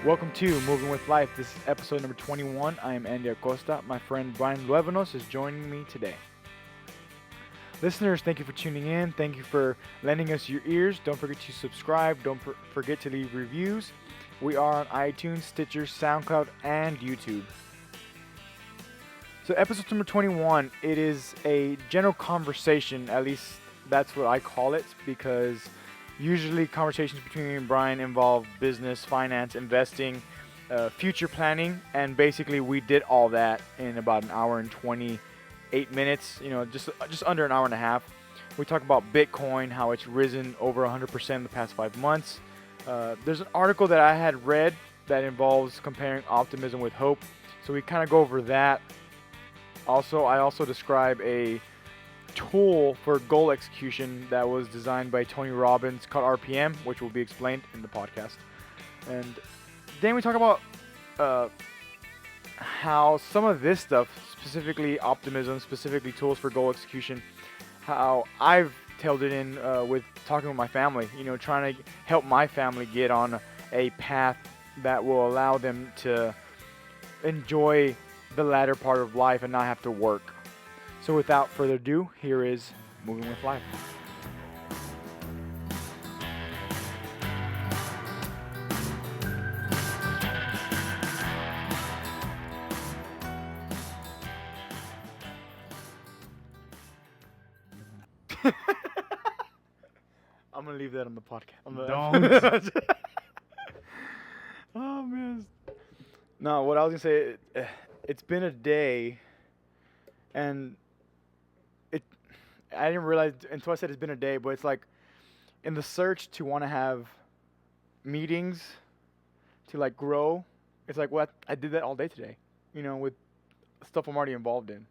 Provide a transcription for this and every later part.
Welcome to Moving with Life. This is episode number 21. I am Andy Acosta. My friend Bryan is joining me today. Listeners, thank you for tuning in. Thank you for lending us your ears. Don't forget to subscribe. Don't forget to leave reviews. We are on iTunes, Stitcher, SoundCloud, and YouTube. So episode number 21, it is a general conversation. At least that's what I call it, because usually conversations between me and Bryan involve business, finance, investing, future planning, and basically we did all that in about an hour and 28 minutes, just under an hour and a half. We talk about Bitcoin, how it's risen over 100% in the past 5 months. There's an article that I had read that involves comparing optimism with hope, so we kind of go over that. I also describe a tool for goal execution that was designed by Tony Robbins called RPM, which will be explained in the podcast. And then we talk about how some of this stuff, specifically optimism, specifically tools for goal execution, how I've tailed it in with talking with my family, trying to help my family get on a path that will allow them to enjoy the latter part of life and not have to work. So without further ado, here is Moving with Life. I'm going to leave that on the podcast. Don't. Oh, man. No, what I was going to say, it's been a day, and I didn't realize until I said it's been a day, but it's like in the search to want to have meetings to like grow, it's like I did that all day today, with stuff I'm already involved in.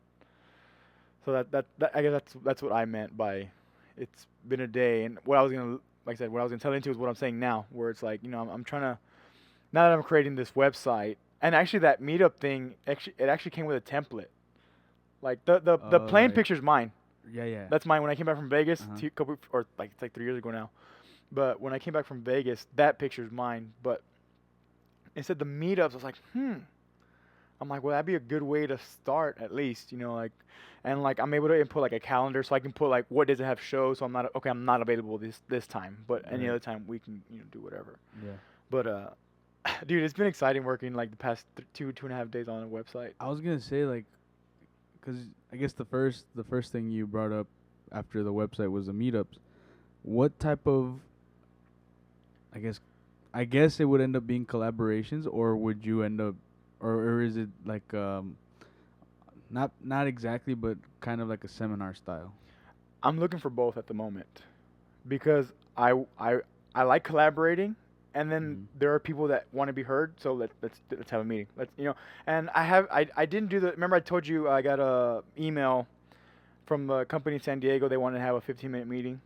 So that I guess that's what I meant by it's been a day. And what I was gonna tell into is what I'm saying now, where it's like, I'm trying to, now that I'm creating this website, and actually that meetup thing, it actually came with a template. Like the plain picture's mine. Yeah. That's mine. When I came back from Vegas, it's like 3 years ago now. But when I came back from Vegas, that picture's mine. But instead the meetups, I was like, I'm like, well, that'd be a good way to start at least, and I'm able to input like a calendar, so I can put like what does it have shows. So I'm not available this time, but any other time we can do whatever. Yeah. But dude, it's been exciting working like the past 2.5 days on a website. I was gonna say because I guess the first thing you brought up after the website was the meetups. What type of, I guess it would end up being collaborations, or would you end up, or is it like not exactly, but kind of like a seminar style? I'm looking for both at the moment, because I like collaborating. And then there are people that want to be heard, so let's have a meeting. And I didn't do the. Remember I told you I got a email from a company in San Diego. They wanted to have a 15-minute meeting.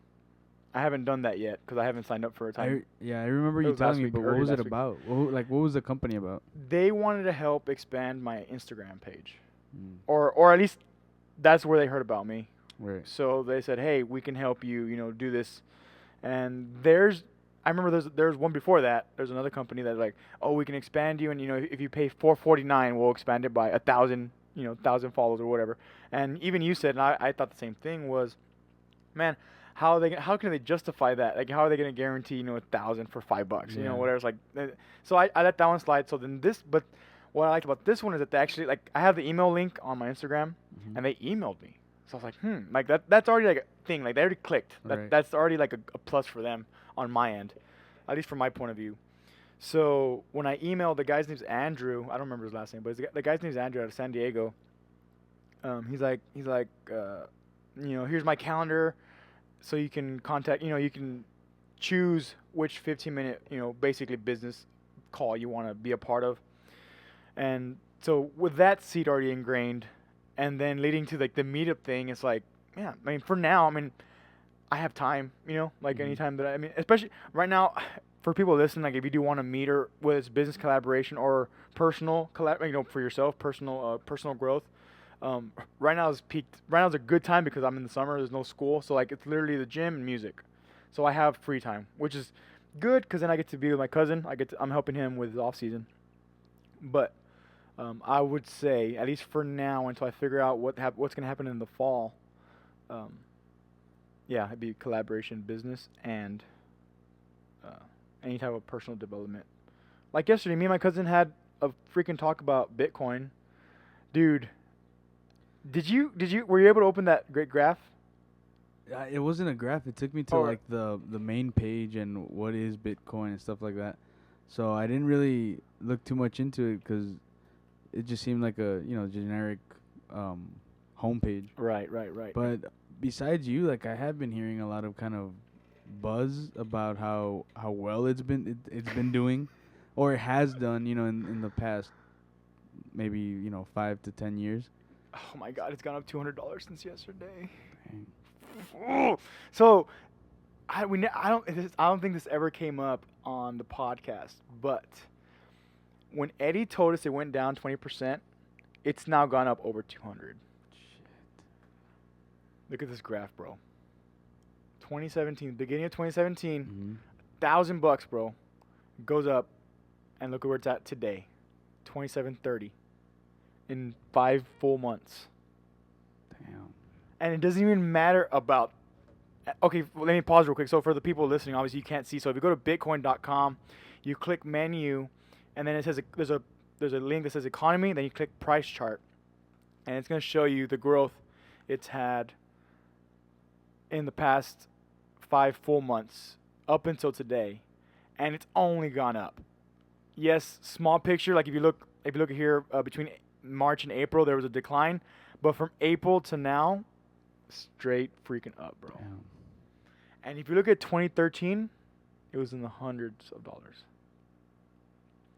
I haven't done that yet because I haven't signed up for a time. I remember you telling me, but what was it about? What was the company about? They wanted to help expand my Instagram page, or at least that's where they heard about me. Right. So they said, hey, we can help you, do this. And I remember there's one before that. There's another company that's like, oh, we can expand you, and if you pay $449, we'll expand it by 1,000 followers or whatever. And even you said, and I thought the same thing was, man, how can they justify that? Like, how are they going to guarantee 1,000 for $5? Yeah. Whatever. It's like, so I let that one slide. So then but what I liked about this one is that they actually, like, I have the email link on my Instagram, and they emailed me. So I was like, like that's already like a thing. Like they already clicked. That's already like a plus for them on my end, at least from my point of view. So when I emailed, the guy's name's Andrew. I don't remember his last name, but the guy's name's Andrew out of San Diego. He's like, here's my calendar, so you can contact, you can choose which 15-minute, basically business call you want to be a part of. And so with that seed already ingrained, and then leading to like the meetup thing, it's like, yeah, I mean, for now, I have time, anytime that especially right now, for people listening, like if you do want to meet or whether it's business collaboration or personal for yourself, personal growth, right now is peaked. Right now is a good time because I'm in the summer. There's no school, so like it's literally the gym and music. So I have free time, which is good because then I get to be with my cousin. I'm helping him with his off season. But I would say, at least for now, until I figure out what's gonna happen in the fall, um, yeah, it'd be collaboration, business, and uh, any type of personal development. Like yesterday, me and my cousin had a freaking talk about Bitcoin, dude. Were you able to open that great graph? It wasn't a graph. It took me to Oh, like the main page and what is Bitcoin and stuff like that. So I didn't really look too much into it because it just seemed like a generic homepage. right. But besides you, like I have been hearing a lot of kind of buzz about how well it's been doing, or it has done. In the past maybe 5 to 10 years. Oh my God, it's gone up $200 since yesterday. Dang. So, I don't think this ever came up on the podcast, but when Eddie told us it went down 20%, it's now gone up over 200. Shit. Look at this graph, bro. 2017, beginning of 2017, Mm-hmm. $1,000, bro, goes up, and look at where it's at today, 2730, in 5 full months. Damn. And it doesn't even matter about. Okay, well, let me pause real quick. So for the people listening, obviously you can't see. So if you go to Bitcoin.com, you click menu, and then it says there's a link that says economy. Then you click price chart, and it's going to show you the growth it's had in the past 5 full months up until today, and it's only gone up. Yes, small picture. Like if you look at here between March and April, there was a decline, but from April to now, straight freaking up, bro. Damn. And if you look at 2013, it was in the hundreds of dollars.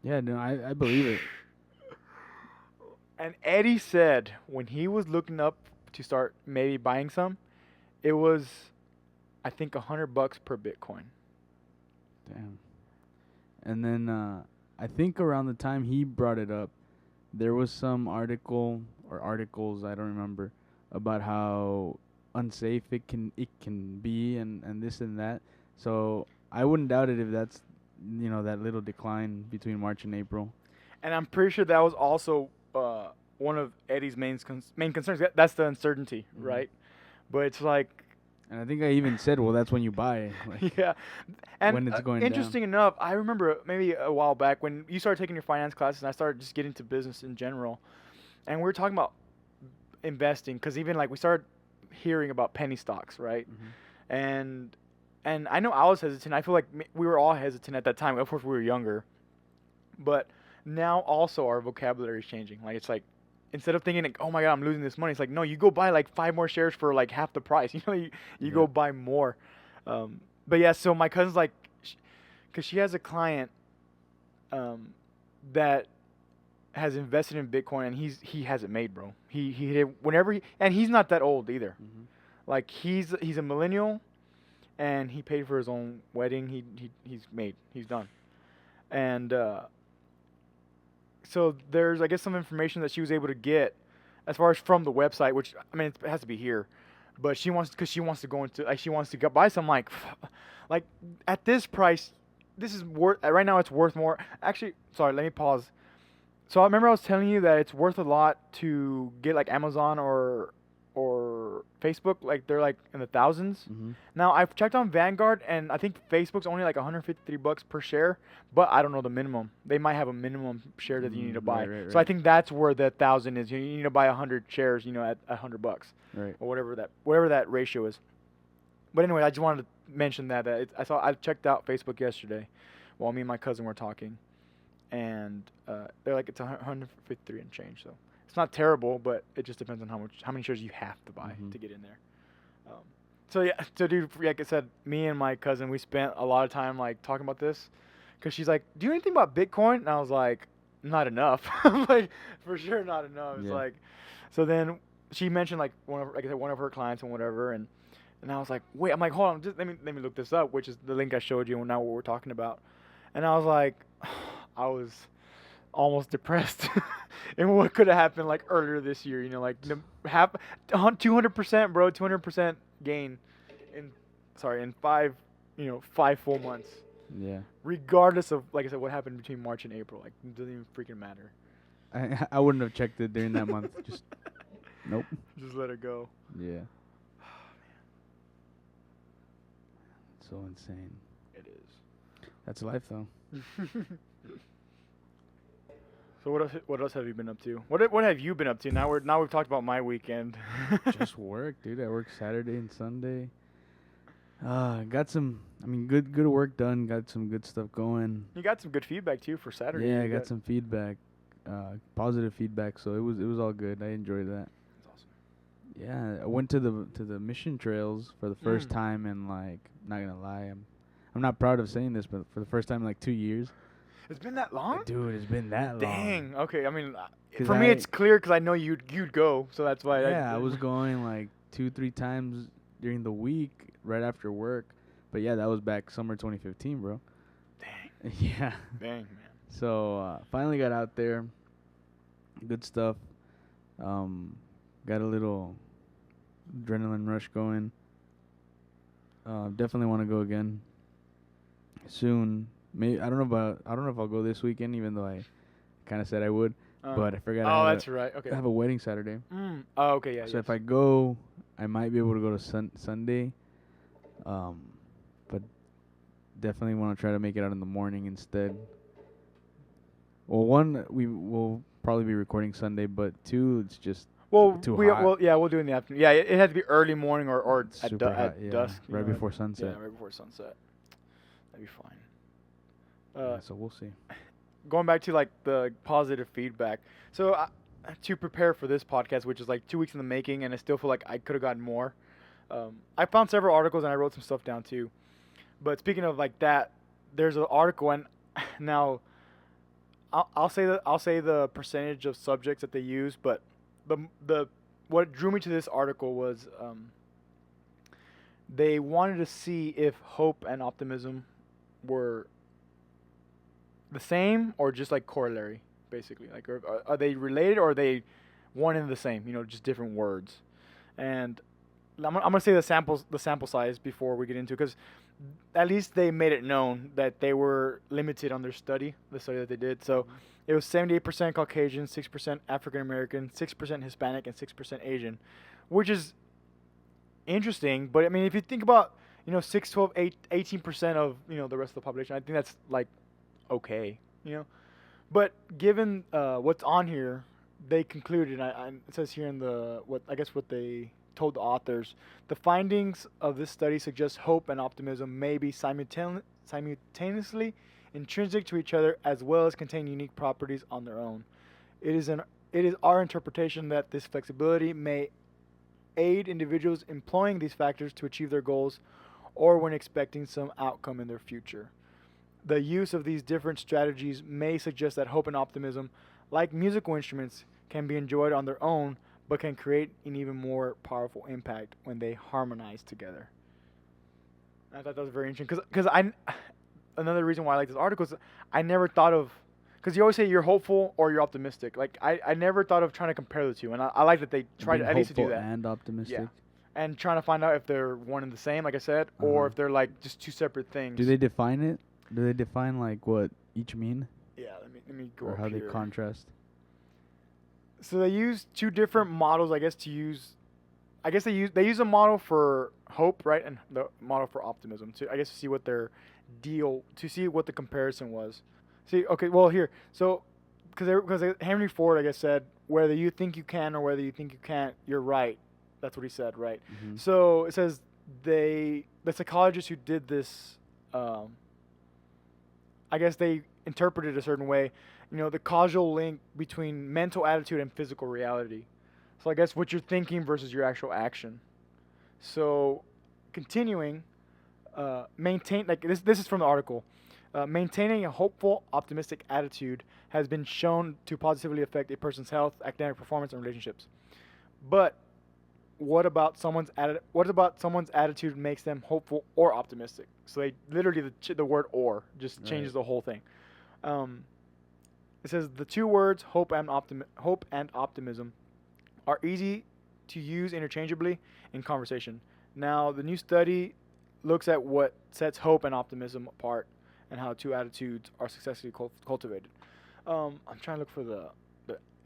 Yeah, no, I believe it. And Eddie said when he was looking up to start maybe buying some, it was, I think, $100 per Bitcoin. Damn. And then I think around the time he brought it up, there was some article or articles, I don't remember, about how unsafe it can be and this and that. So I wouldn't doubt it if that's that little decline between March and April. And I'm pretty sure that was also one of Eddie's main concerns. That's the uncertainty, Mhm. right? But it's like, And I think I even said, well, that's when you buy. Like, yeah. And when it's going interesting enough, I remember maybe a while back when you started taking your finance classes and I started just getting to business in general. And we were talking about investing because even like we started hearing about penny stocks, right? Mhm. And I know I was hesitant. I feel like we were all hesitant at that time. Of course, we were younger. But now also our vocabulary is changing. Like it's like instead of thinking like, oh my God, I'm losing this money, it's like no, you go buy like 5 more shares for like half the price. You Yeah. go buy more. But yeah, so my cousin's like, because she has a client that has invested in Bitcoin and he has it made, bro. He did whenever and he's not that old either. Mhm. Like he's a millennial, and he paid for his own wedding. He's done, and so there's I guess some information that she was able to get as far as from the website, which I mean it has to be here, but she wants to go into like she wants to buy some like at this price, this is worth right now it's worth more. Actually, sorry, let me pause. So I remember I was telling you that it's worth a lot to get like Amazon or Facebook, like they're like in the thousands. Mhm. Now I've checked on Vanguard and I think Facebook's only like $153 per share, but I don't know the minimum. They might have a minimum share that you need to buy. Right. So I think that's where the 1,000 is. You need to buy 100 shares, at $100 Right. or whatever that ratio is. But anyway, I just wanted to mention that I checked out Facebook yesterday while me and my cousin were talking, and they're like it's 153 and change. So it's not terrible, but it just depends on how many shares you have to buy Mhm. to get in there. So yeah, so dude, like I said, me and my cousin we spent a lot of time like talking about this, cause she's like, "Do you know anything about Bitcoin?" And I was like, "Not enough." Like for sure, not enough. It's Yeah. like, so then she mentioned like one of her clients and whatever, and I was like, "Wait," I'm like, "Hold on, just let me look this up," which is the link I showed you, and now what we're talking about, and I was like, I was almost depressed. And what could have happened like earlier this year, like half 200%, bro, 200% gain in 5 full months. Yeah. regardless of, like I said, what happened between March and April. Like, it doesn't even freaking matter. I wouldn't have checked it during that month. Just nope. Just let it go. Yeah. So insane. It is. That's life, though. So what else have you been up to? What have you been up to? Now we've talked about my weekend. Just work, dude. I work Saturday and Sunday. Got some. I mean, good work done. Got some good stuff going. You got some good feedback too for Saturday. Yeah, I got some feedback, positive feedback. So it was all good. I enjoyed that. That's awesome. Yeah, I went to the mission trails for the first time in, like, not gonna lie, I'm not proud of saying this, but for the first time in like 2 years. It's been that long? Dude, it's been that long. Dang. Okay. I mean, 'Cause for me it's clear because I know you'd go, so that's why. Yeah, I was going like 2-3 times during the week right after work. But yeah, that was back summer 2015, bro. Dang. Yeah. Dang, man. So finally got out there. Good stuff. Got a little adrenaline rush going. Definitely want to go again soon. Maybe I don't know if I'll go this weekend, even though I kind of said I would, but I forgot. Oh, that's right. Okay. I have a wedding Saturday. Oh, okay. Yeah. So if I go, I might be able to go to Sunday. But definitely want to try to make it out in the morning instead. Well, one, we will probably be recording Sunday, but two, it's just too hot. we'll do it in the afternoon. Yeah, it had to be early morning or at Super hot, yeah. dusk. Right before sunset. Yeah, right before sunset. That'd be fine. Yeah, so we'll see. Going back to like the positive feedback. So to prepare for this podcast, which is like 2 weeks in the making, and I still feel like I could have gotten more. I found several articles and I wrote some stuff down too. But speaking of like that, there's an article, and now I'll say the percentage of subjects that they use, but the what drew me to this article was they wanted to see if hope and optimism were the same or just like corollary, basically. Like, are they related or are they one and the same? You know, just different words. And I'm gonna say the sample size before we get into it, because at least they made it known that they were limited on their study, the study that they did. So it was 78% Caucasian, 6% African American, 6% Hispanic, and 6% Asian, which is interesting. But I mean, if you think about, 6, 12, 18% of, the rest of the population, I think that's like okay, But given what's on here, they concluded, it says here in what they told the authors, the findings of this study suggest hope and optimism may be simultaneously intrinsic to each other as well as contain unique properties on their own. It is our interpretation that this flexibility may aid individuals employing these factors to achieve their goals or when expecting some outcome in their future. The use of these different strategies may suggest that hope and optimism, like musical instruments, can be enjoyed on their own, but can create an even more powerful impact when they harmonize together. I thought that was very interesting, because another reason why I like this article is I never thought of, because you always say you're hopeful or you're optimistic. Like, I never thought of trying to compare the two, and I like that they tried at least to do that. And optimistic. Yeah. And trying to find out if they're one and the same, like I said, or if they're like just two separate things. Do they define it? Do they define like what each mean? Yeah, let me go or up how here. they contrast? So they use two different models, I guess, to use. I guess they use a model for hope, right, and the model for optimism to, I guess, to see what their to see what the comparison was. See, okay, well here, so because Henry Ford, I guess, said whether you think you can or whether you think you can't, you're right. That's what he said, right? Mm-hmm. So it says the psychologists who did this, I guess they interpreted a certain way, the causal link between mental attitude and physical reality. So I guess what you're thinking versus your actual action. So continuing, maintain, like this is from the article. Maintaining a hopeful, optimistic attitude has been shown to positively affect a person's health, academic performance, and relationships. But what about someone's attitude makes them hopeful or optimistic? So they literally the word "or" just changes the whole thing. It says the two words hope and optimism are easy to use interchangeably in conversation. Now, the new study looks at what sets hope and optimism apart, and how two attitudes are successfully cultivated. I'm trying to look for the.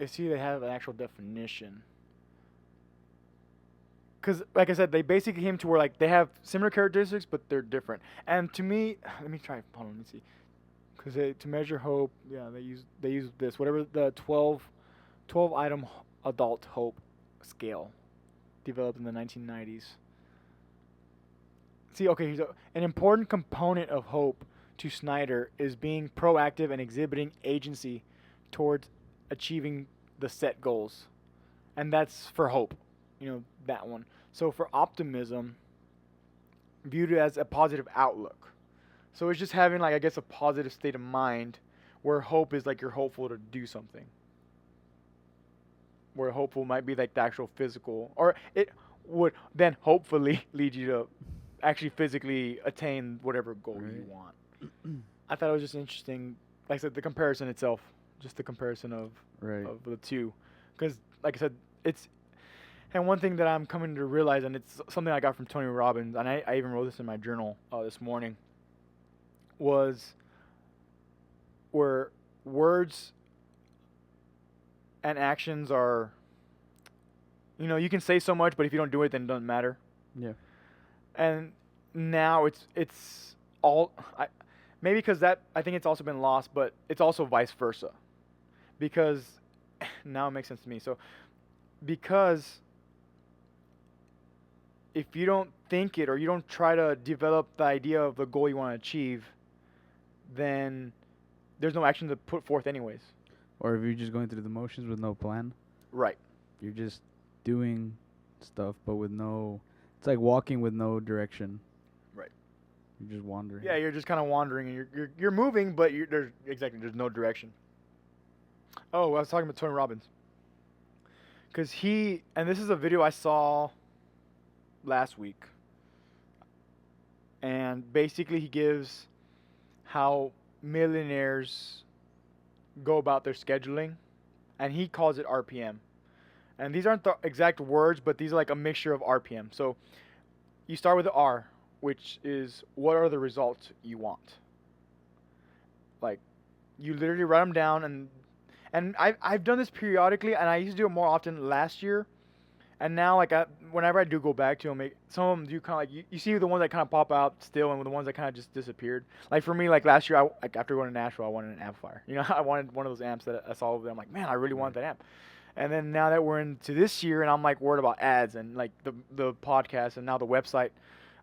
See, they have an actual definition. Because, like I said, they basically came to where like they have similar characteristics, but they're different. And to me, let me try. Hold on, let me see. Because to measure hope, yeah, they use this whatever the 12 item adult hope scale developed in the 1990s. See, okay, an important component of hope to Snyder is being proactive and exhibiting agency towards achieving the set goals. And that's for hope, that one. So for optimism, viewed as a positive outlook. So it's just having, like, I guess, a positive state of mind, where hope is like you're hopeful to do something. Where hopeful might be like the actual physical, or it would then hopefully lead you to actually physically attain whatever goal you want. I thought it was just interesting, like I said, the comparison itself, just the comparison of the two, because like I said, and one thing that I'm coming to realize, and it's something I got from Tony Robbins, and I even wrote this in my journal this morning, was where words and actions are, you can say so much, but if you don't do it, then it doesn't matter. Yeah. And now it's all, maybe because that, I think it's also been lost, but it's also vice versa. Because, now it makes sense to me. So, because if you don't think it, or you don't try to develop the idea of the goal you want to achieve, then there's no action to put forth anyways. Or if you're just going through the motions with no plan. Right. You're just doing stuff, but with no... It's like walking with no direction. Right. You're just wandering. Yeah, you're just kind of wandering, and you're moving, but there's no direction. Oh, I was talking about Tony Robbins. Because and this is a video I saw last week. And basically he gives how millionaires go about their scheduling, and he calls it RPM. And these aren't the exact words, but these are like a mixture of RPM. So you start with the R, which is what are the results you want. Like, you literally write them down, and I've done this periodically, and I used to do it more often last year. And now, like, whenever I do go back to them, some of them do kind of like, you see the ones that kind of pop out still, and the ones that kind of just disappeared. Like, for me, like, last year, after going to Nashville, I wanted an amplifier. I wanted one of those amps that I saw over there. I'm like, man, I really want that amp. And then now that we're into this year, and I'm, like, worried about ads and, like, the podcast and now the website,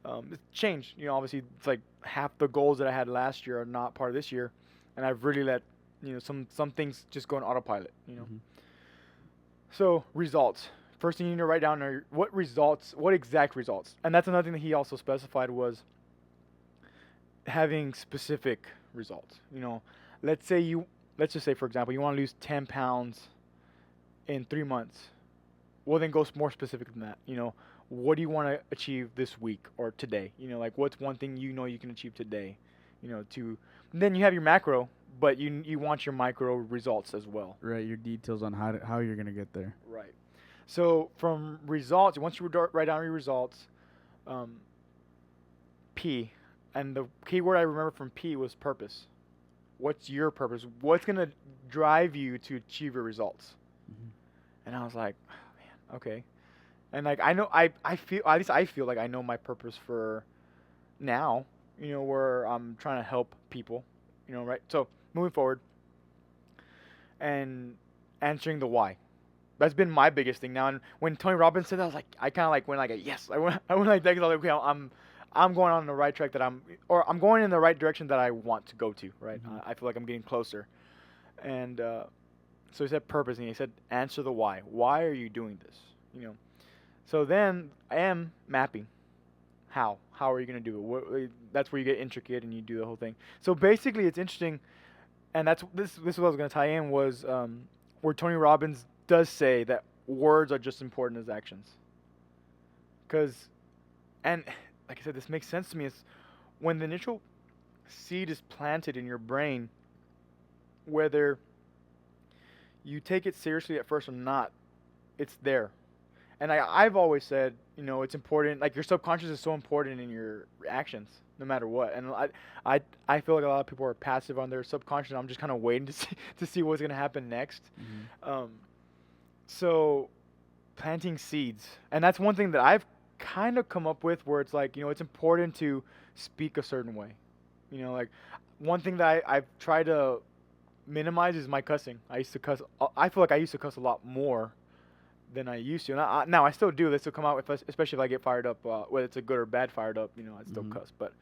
it's changed. Obviously, it's like half the goals that I had last year are not part of this year. And I've really let, some things just go on autopilot, Mm-hmm. So, results. First thing you need to write down are what exact results. And that's another thing that he also specified, was having specific results. Let's just say, for example, you want to lose 10 pounds in 3 months. Well, then go more specific than that. What do you want to achieve this week or today? Like, what's one thing you can achieve today? Then you have your macro, but you want your micro results as well. Right, your details on how you're going to get there. Right. So from results, once you write down your results, P, and the key word I remember from P was purpose. What's your purpose? What's going to drive you to achieve your results? Mm-hmm. And I was like, oh, man, okay. And like, I know, I feel, at least I feel like I know my purpose for now, where I'm trying to help people, right? So moving forward and answering the why. That's been my biggest thing now. And when Tony Robbins said that, I was like, I kind of like went like a yes. I went like that, 'cause I was like, okay, I'm going on the right track I'm going in the right direction that I want to go to, right? Mm-hmm. I feel like I'm getting closer. And so he said purpose, and he said answer the why. Why are you doing this? So then I am mapping. How are you going to do it? That's where you get intricate and you do the whole thing. So basically, it's interesting, and this is what I was going to tie in, was where Tony Robbins does say that words are just as important as actions. And like I said, this makes sense to me. Is when the initial seed is planted in your brain, whether you take it seriously at first or not, it's there. And I've always said, it's important. Like your subconscious is so important in your actions, no matter what. And I feel like a lot of people are passive on their subconscious. I'm just kind of waiting to see what's gonna happen next. Mm-hmm. So planting seeds, and that's one thing that I've kind of come up with, where it's like, it's important to speak a certain way. Like one thing that I've tried to minimize is my cussing. I used to cuss. I feel like I used to cuss a lot more than I used to. And now I still do. This will come out, especially if I get fired up, whether it's a good or bad fired up. I'd still Mm-hmm. cuss. But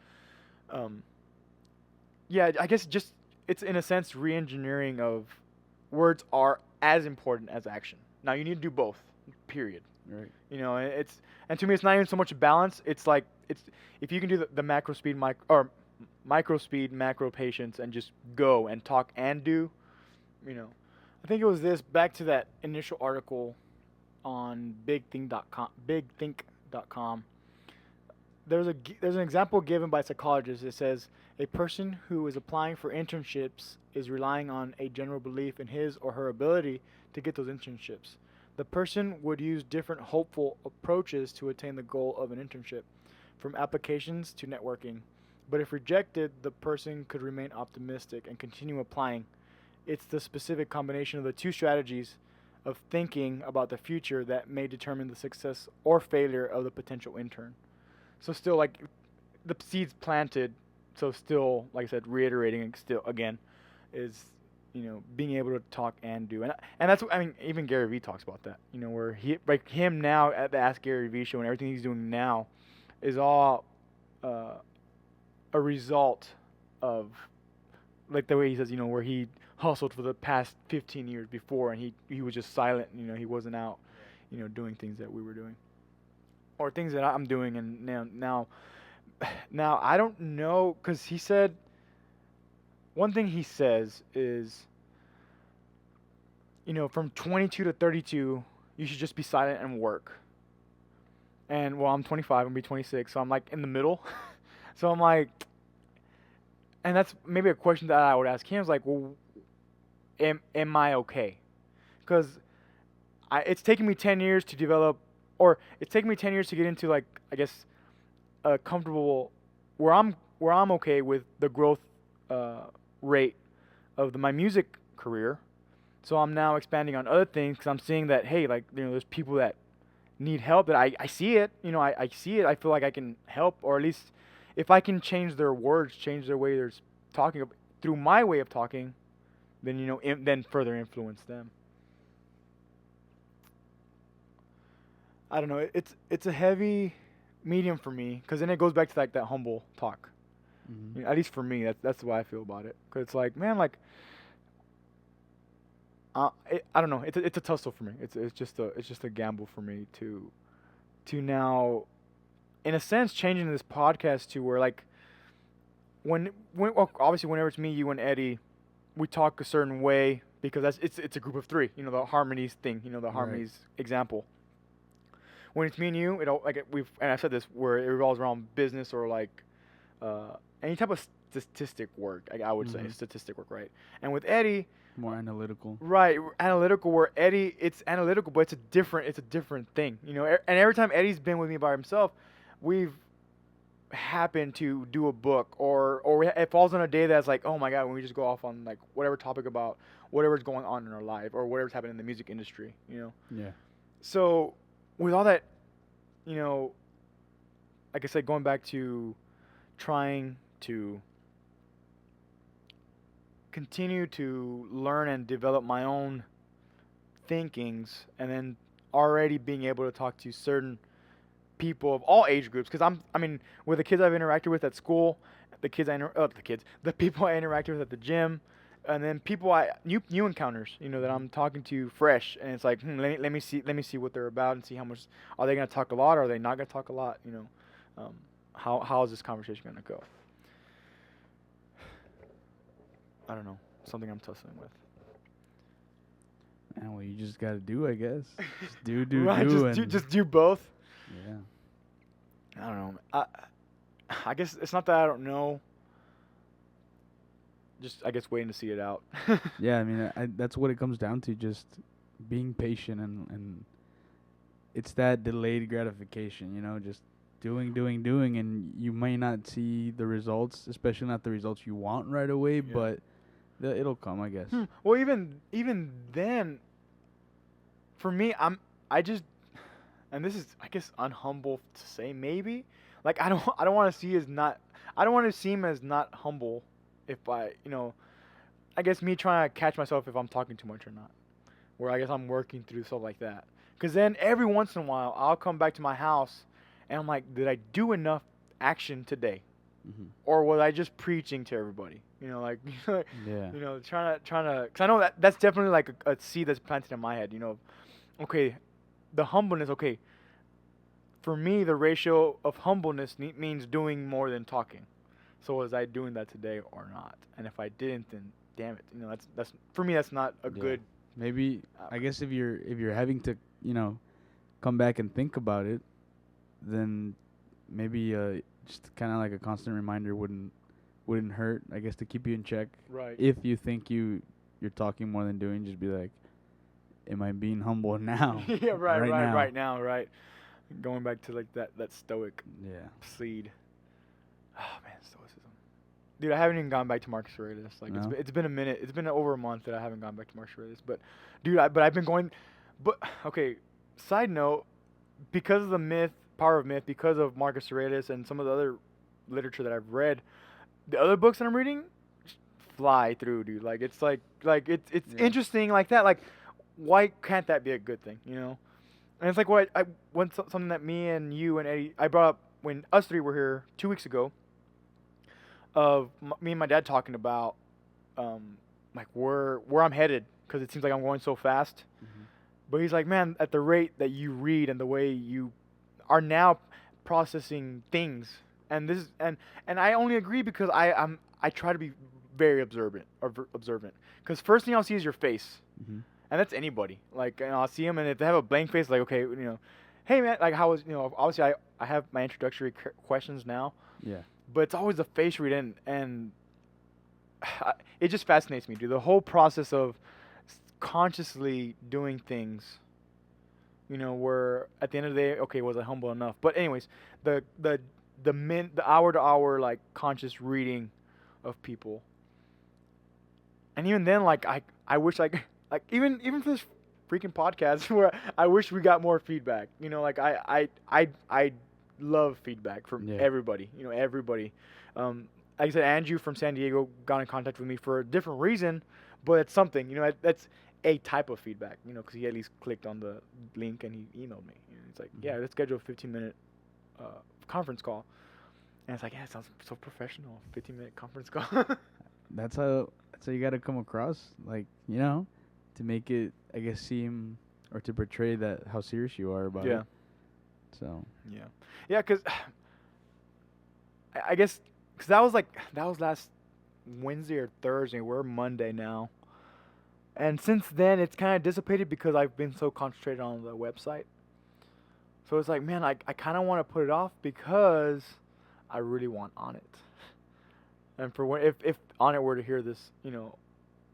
yeah, I guess just it's in a sense re-engineering of words are as important as action. Now you need to do both. Period. Right. And to me it's not even so much a balance. It's like it's if you can do the macro speed micro speed macro patience and just go and talk and do. I think it was this back to that initial article on bigthink.com. There's an example given by psychologists. It says a person who is applying for internships is relying on a general belief in his or her ability to get those internships. The person would use different hopeful approaches to attain the goal of an internship, from applications to networking. But if rejected, the person could remain optimistic and continue applying. It's the specific combination of the two strategies of thinking about the future that may determine the success or failure of the potential intern. So still, like, the seeds planted, so still, like I said, reiterating and still again is being able to talk and do. And that's even Gary Vee talks about that, where he, like, him now at the Ask Gary Vee show and everything he's doing now is all a result of, like, the way he says, where he hustled for the past 15 years before, and he was just silent. He wasn't out, doing things that we were doing, or things that I'm doing. And now I don't know, because he said one thing he says is, from 22 to 32, you should just be silent and work. And well, I'm 25, I'm gonna be 26, so I'm like in the middle. So I'm like, and that's maybe a question that I would ask him, is like, well, am I okay? Because it's taken me 10 years to develop, or it's taken me 10 years to get into, like, I guess, a comfortable, where I'm okay with the growth rate of my music career. So I'm now expanding on other things, because I'm seeing that, hey, like, there's people that need help, that I see it, I see it. I feel like I can help, or at least if I can change their words, change their way they're talking through my way of talking, then then further influence them. I don't know. It's a heavy medium for me, because then it goes back to, like, that humble talk. Mm-hmm. At least for me, that's the way I feel about it. Because it's like, man, like, I don't know. It's a tussle for me. It's just a gamble for me to now, in a sense, changing this podcast to where, like, when well, obviously whenever it's me, you, and Eddie, we talk a certain way, because it's a group of three. The harmonies thing. The harmonies example. When it's me and you, and I've said this, where it revolves around business, or like any type of statistic work. I would say statistic work, right? And with Eddie, more analytical. Right, analytical. Where Eddie, it's analytical, but it's a different thing. And every time Eddie's been with me by himself, we've happened to do a book, or it falls on a day that's like, oh my god, when we just go off on, like, whatever topic about whatever's going on in our life, or whatever's happening in the music industry. Yeah. So with all that, like I said, going back to trying to continue to learn and develop my own thinkings, and then already being able to talk to certain people of all age groups, because with the kids I've interacted with at school, the people I interacted with at the gym, and then people new encounters, that I'm talking to fresh, and it's like, let me see what they're about, and see how much are they going to talk a lot, or are they not going to talk a lot, how is this conversation going to go? I don't know, something I'm tussling with. And well, you just gotta do, I guess. Just do, right, do. Just do both. Yeah. I don't know. I guess it's not that I don't know. Just, I guess, waiting to see it out. Yeah, I mean, that's what it comes down to. Just being patient and it's that delayed gratification, just doing, and you may not see the results, especially not the results you want right away, Yeah. but it'll come, I guess. Well, even then, for me, I just, and this is, I guess, unhumble to say maybe, like I don't want to see as not, I don't want to seem as not humble if I guess me trying to catch myself if I'm talking too much or not, where I guess I'm working through stuff like that. Because then every once in a while, I'll come back to my house, and I'm like, did I do enough action today? Mm-hmm. Or was I just preaching to everybody? Like, Yeah. trying to, because I know that's definitely like a seed that's planted in my head. Okay, the humbleness. Okay, for me, the ratio of humbleness means doing more than talking. So was I doing that today or not? And if I didn't, then damn it. That's for me. That's not a good. Maybe I guess if you're having to come back and think about it, then maybe just kind of like a constant reminder wouldn't hurt. I guess to keep you in check. Right. If you think you're talking more than doing, just be like, am I being humble now? Yeah. Right. now. Right now. Right. Going back to like that stoic seed. Oh man, stoicism. Dude, I haven't even gone back to Marcus Aurelius. Like No? it's been a minute. It's been over a month that I haven't gone back to Marcus Aurelius. But dude, I've been going. But okay, side note, because of the power of myth, because of Marcus Aurelius and some of the other literature that I've read, the other books that I'm reading just fly through, dude. Like it's it's interesting like that. Like why can't that be a good thing? And it's like something that me and you and Eddie I brought up when us three were here 2 weeks ago. Of me and my dad talking about like where I'm headed because it seems like I'm going so fast. Mm-hmm. But he's like, man, at the rate that you read and the way you are now processing things, and this is, and I only agree because I try to be very observant. Because first thing I'll see is your face, Mm-hmm. and that's anybody. Like, I'll see them, and if they have a blank face, like, okay, hey man, like how was obviously I have my introductory questions now. Yeah. But it's always the face read and it just fascinates me, dude. The whole process of consciously doing things, where at the end of the day, okay, was I humble enough? But anyways, the hour to hour like conscious reading of people, and even then, like I wish like even for this freaking podcast where I wish we got more feedback. Like I love feedback from everybody. Everybody. Like I said, Andrew from San Diego got in contact with me for a different reason, but it's something. That's a type of feedback. Because he at least clicked on the link and he emailed me. It's like, yeah, let's schedule a 15-minute conference call. And it's like, yeah, it sounds so professional. 15-minute conference call. That's how you gotta come across, like to make it, I guess, seem or to portray that how serious you are about it. So. Yeah, because I guess because that was last Wednesday or Thursday. We're Monday now, and since then it's kind of dissipated because I've been so concentrated on the website. So it's like, man, I kind of want to put it off because I really want On It. And for when if On It were to hear this,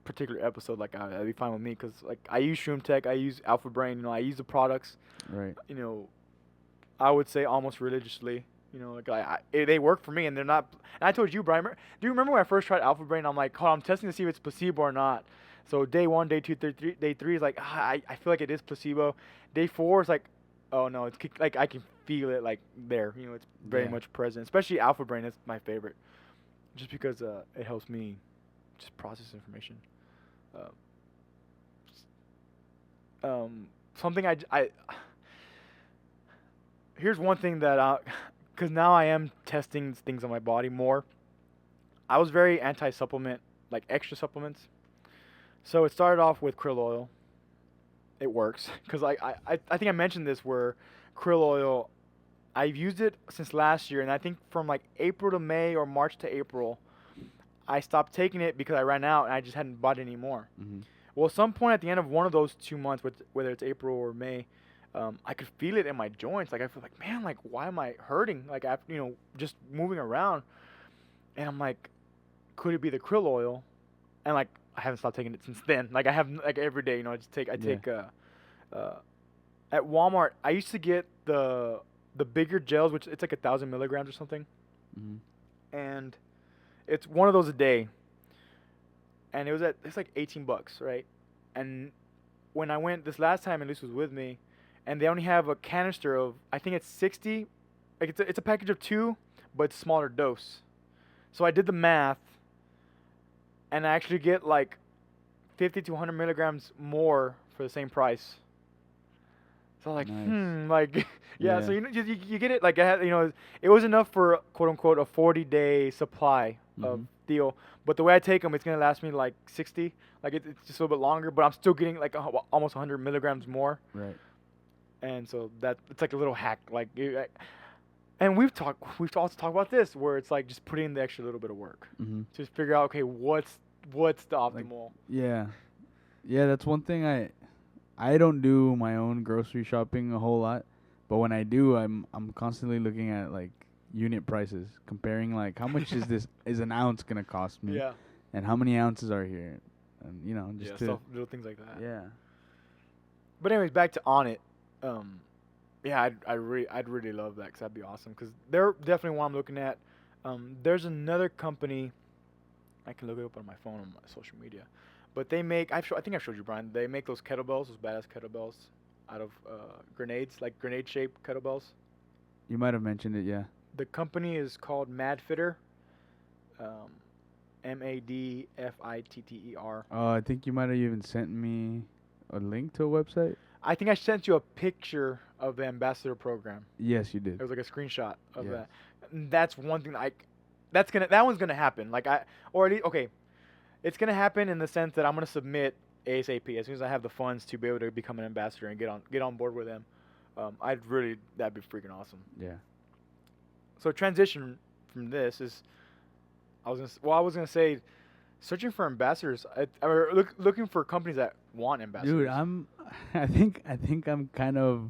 particular episode, like that'd be fine with me because like I use Shroom Tech, I use Alpha Brain, I use the products. Right. I would say almost religiously. They work for me, and they're not. And I told you, Bryan, do you remember when I first tried Alpha Brain? I'm like, I'm testing to see if it's placebo or not. So day 1, day 2, day 3 is like, I feel like it is placebo. Day 4 is like, oh no, it's like I can feel it like there. It's very much present. Especially Alpha Brain is my favorite, just because it helps me just process information. Something here's one thing that because now I am testing things on my body more. I was very anti-supplement, like extra supplements. So it started off with krill oil. It works because I think I mentioned this where krill oil, I've used it since last year, and I think from like April to May or March to April, I stopped taking it because I ran out and I just hadn't bought any more. Mm-hmm. Well, at some point at the end of one of those 2 months, whether it's April or May, I could feel it in my joints. Like I feel like, man, like why am I hurting? Like after just moving around, and I'm like, could it be the krill oil? And like I haven't stopped taking it since then. Like I have like every day, I take At Walmart, I used to get the bigger gels, which it's like 1,000 milligrams or something, Mm-hmm. and it's one of those a day. And it's like $18, right? And when I went this last time, and Luce was with me, and they only have a canister of, I think it's 60, like it's a package of two, but it's smaller dose. So I did the math, and I actually get like 50 to 100 milligrams more for the same price. So like, Nice. like, yeah. Yeah. So you get it like I had, it was enough for quote unquote a 40-day supply of Mm-hmm. deal. But the way I take them, it's gonna last me like 60. Like it's just a little bit longer, but I'm still getting like almost 100 milligrams more. Right. And so that it's like a little hack. And we've also talked about this where it's like just putting in the extra little bit of work Mm-hmm. to figure out okay what's the Like, optimal. yeah. Yeah, that's one thing I don't do my own grocery shopping a whole lot, but when I do, I'm constantly looking at like unit prices, comparing like how much is an ounce gonna cost me, Yeah. and how many ounces are here, and just Yeah. to Stuff, little things like that. yeah. But anyways, back to On It. Yeah, I'd really love that because that'd be awesome. Because they're definitely one I'm looking at. There's another company. I can look it up on my phone on my social media, but they make. I think I've showed you, Brian. They make those kettlebells, those badass kettlebells, out of grenades, like grenade-shaped kettlebells. You might have mentioned it, yeah. The company is called Madfitter. Um, Madfitter. I think you might have even sent me a link to a website. I think I sent you a picture of the ambassador program. Yes, you It did. was like a screenshot of Yes. that. And that's one thing that one's gonna happen. Or at least okay, it's gonna happen in the sense that I'm gonna submit ASAP as soon as I have the funds to be able to become an ambassador and get on board with them. That'd be freaking awesome. Yeah. So transition from this is, I was gonna say, searching for ambassadors, or looking for companies that want ambassadors. Dude, I think I'm kind of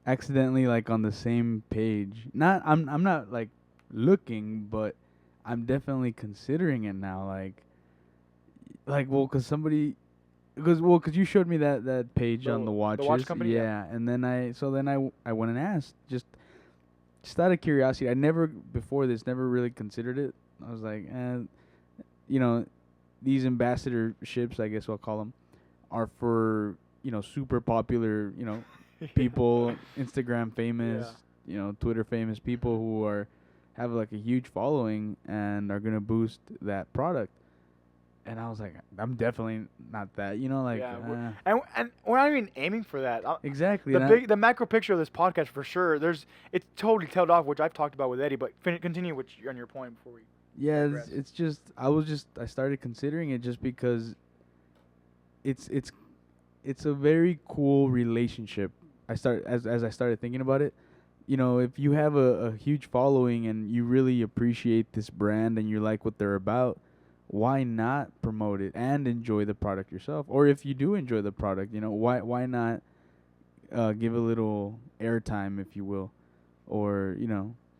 accidentally like on the same page. I'm not like looking, but I'm definitely considering it now. Well, cause you showed me that page on the watches. watch company, yeah. Yeah, and then I went and asked just out of curiosity. I never before this never really considered it. I was like, you know, these ambassadorships, I guess I'll call them, are for super popular people, Instagram famous, Twitter famous people who have like a huge following and are gonna boost that product. And I was like, I'm definitely not that, Yeah, and we're not even aiming for that. exactly. The macro picture of this podcast for sure. It's totally tailed off, which I've talked about with Eddie. But continue on your point before we. Yeah, digress. it's just I started considering it just because it's a very cool relationship. As I started thinking about it, if you have a huge following and you really appreciate this brand and you like what they're about, why not promote it and enjoy the product yourself? Or if you do enjoy the product, why not give a little airtime, if you will, or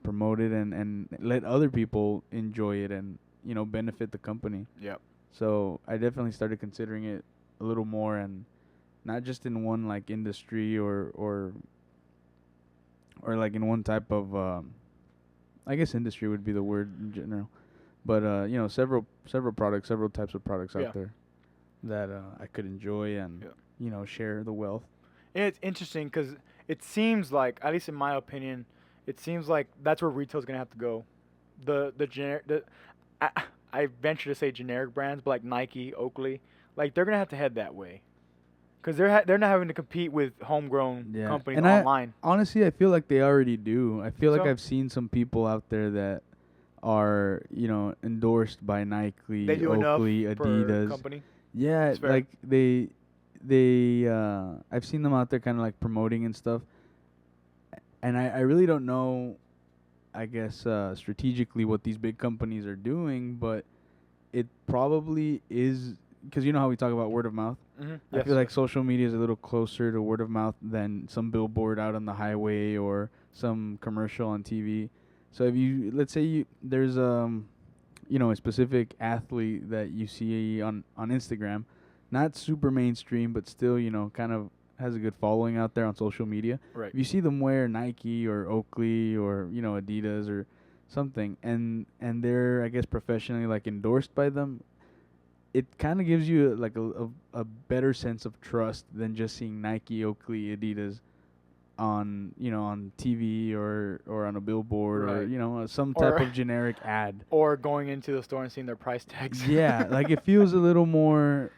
promote it and let other people enjoy it and benefit the company. Yep. So I definitely started considering it a little more, and not just in one like industry or like in one type of I guess industry would be the word in general, but several products, several types of products Yeah. out there that I could enjoy and share the wealth. And it's interesting because it seems like, at least in my opinion, it seems like that's where retail's gonna have to go. I venture to say generic brands, but like Nike, Oakley, like they're gonna have to head that way, because they're not having to compete with homegrown Yeah. companies And online. Honestly, I feel like they already do. I feel like So? I've seen some people out there that are endorsed by Nike, They do enough Oakley, per Adidas. company. Yeah, It's fair. like I've seen them out there kind of like promoting and stuff, and I really don't know, I guess strategically what these big companies are doing, but it probably is because you know how we talk about word of mouth. Mm-hmm. I feel like social media is a little closer to word of mouth than some billboard out on the highway or some commercial on TV. So if let's say there's a specific athlete that you see on Instagram, not super mainstream, but still kind of has a good following out there on social media. Right. If you see them wear Nike or Oakley or Adidas or something, and they're, I guess, professionally like endorsed by them, it kind of gives you like a better sense of trust than just seeing Nike, Oakley, Adidas on on TV or on a billboard or Right. some Or type of generic ad. or going into the store and seeing their price tags. Yeah, like it feels a little more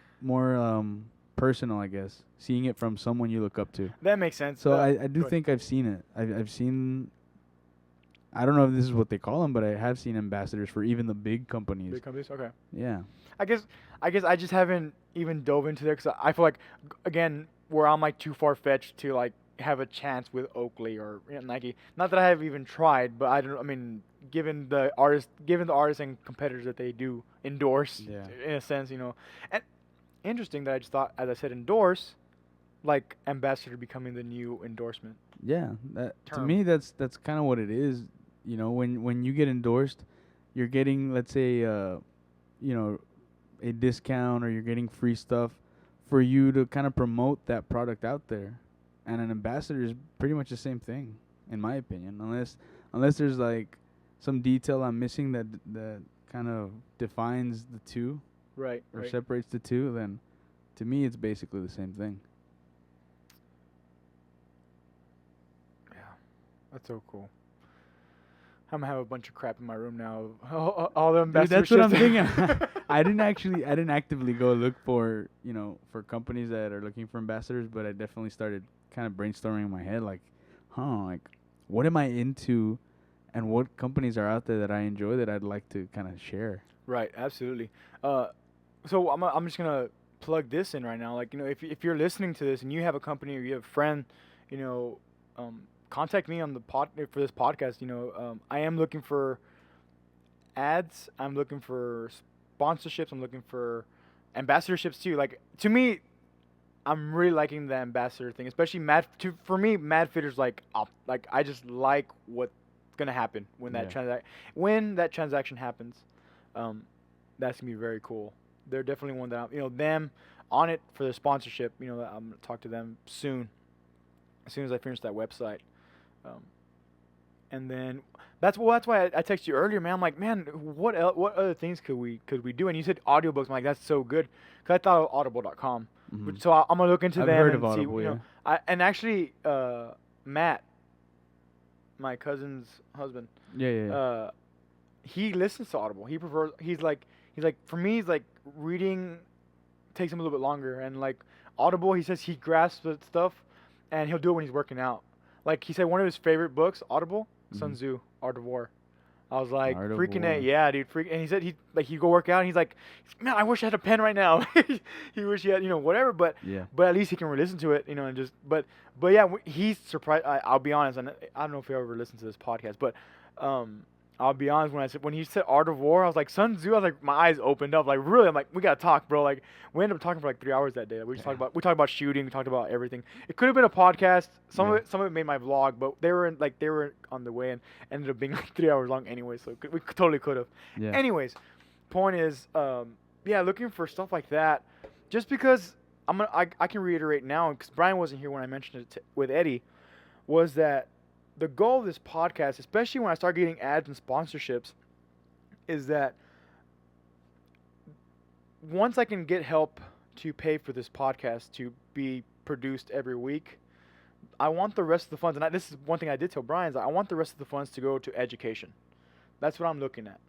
personal, I guess, seeing it from someone you look up to. That makes sense. So I do go ahead. think I've seen it. I've seen. I don't know if this is what they call them, but I have seen ambassadors for even the big companies. Big companies. Okay. Yeah. I guess I just haven't even dove into there because I feel like again where I'm like too far fetched to like have a chance with Oakley or Nike. Not that I have even tried, but I don't. I mean, given the artists and competitors that they do endorse, Yeah. in a sense, and interesting that I just thought, as I said, endorse, like ambassador becoming the new endorsement. Yeah. That to Term. me, that's kind of what it is. When you get endorsed, you're getting, let's say, a discount, or you're getting free stuff for you to kind of promote that product out there. And an ambassador is pretty much the same thing, in my opinion, unless there's like some detail I'm missing that kind of defines the two Right. or Right. separates the two. Then, to me, it's basically the same thing. Yeah. That's so cool. I'm gonna have a bunch of crap in my room now. All the Dude, ambassadorships. that's what I'm thinking. I didn't actively go look for companies that are looking for ambassadors, but I definitely started kind of brainstorming in my head, like, like, what am I into, and what companies are out there that I enjoy that I'd like to kind of share. Right, absolutely. So I'm just gonna plug this in right now. Like, if you're listening to this and you have a company or you have a friend, you know, contact me on the for this podcast. I am looking for ads. I'm looking for sponsorships. I'm looking for ambassadorships too. Like, to me, I'm really liking the ambassador thing, especially for me, Madfitter's like I just like what's gonna happen when that transaction happens. That's gonna be very cool. They're definitely one that them on it for the sponsorship. I'm gonna talk to them soon, as soon as I finish that website. And then that's why I texted you earlier, man. I'm like, man, what other things could we do? And you said audiobooks. I'm like, that's so good, because I thought of audible.com. Mm-hmm. So I'm gonna look into I've them heard and of see. Audible, yeah. And actually, Matt, my cousin's husband, Yeah. he listens to Audible. He prefers. He's like for me, he's like reading takes him a little bit longer, and like Audible, he says he grasps the stuff, and he'll do it when he's working out. Like he said, one of his favorite books, Audible, Sun Tzu, Art of War. I was like, Art of freaking War. it, yeah, dude. And he said he go work out, and he's like, man, I wish I had a pen right now. He wish he had, whatever. But Yeah. at least he can listen to it, and just. But yeah, he's surprised. I'll be honest, and I don't know if he ever listened to this podcast, but I'll be honest, when he said Art of War, I was like, Sun Tzu. I was like, my eyes opened up. Like, really, I'm like, we gotta talk, bro. Like, we ended up talking for like 3 hours that day. We talked about shooting. We talked about everything. It could have been a podcast. Some of it made my vlog, but they were on the way and ended up being like 3 hours long anyway. So we totally could have. Yeah. Anyways, point is, looking for stuff like that, just because I can reiterate now, because Bryan wasn't here when I mentioned it with Eddie, was that the goal of this podcast, especially when I start getting ads and sponsorships, is that once I can get help to pay for this podcast to be produced every week, I want the rest of the funds, and this is one thing I did tell Bryan, is I want the rest of the funds to go to education. That's what I'm looking at.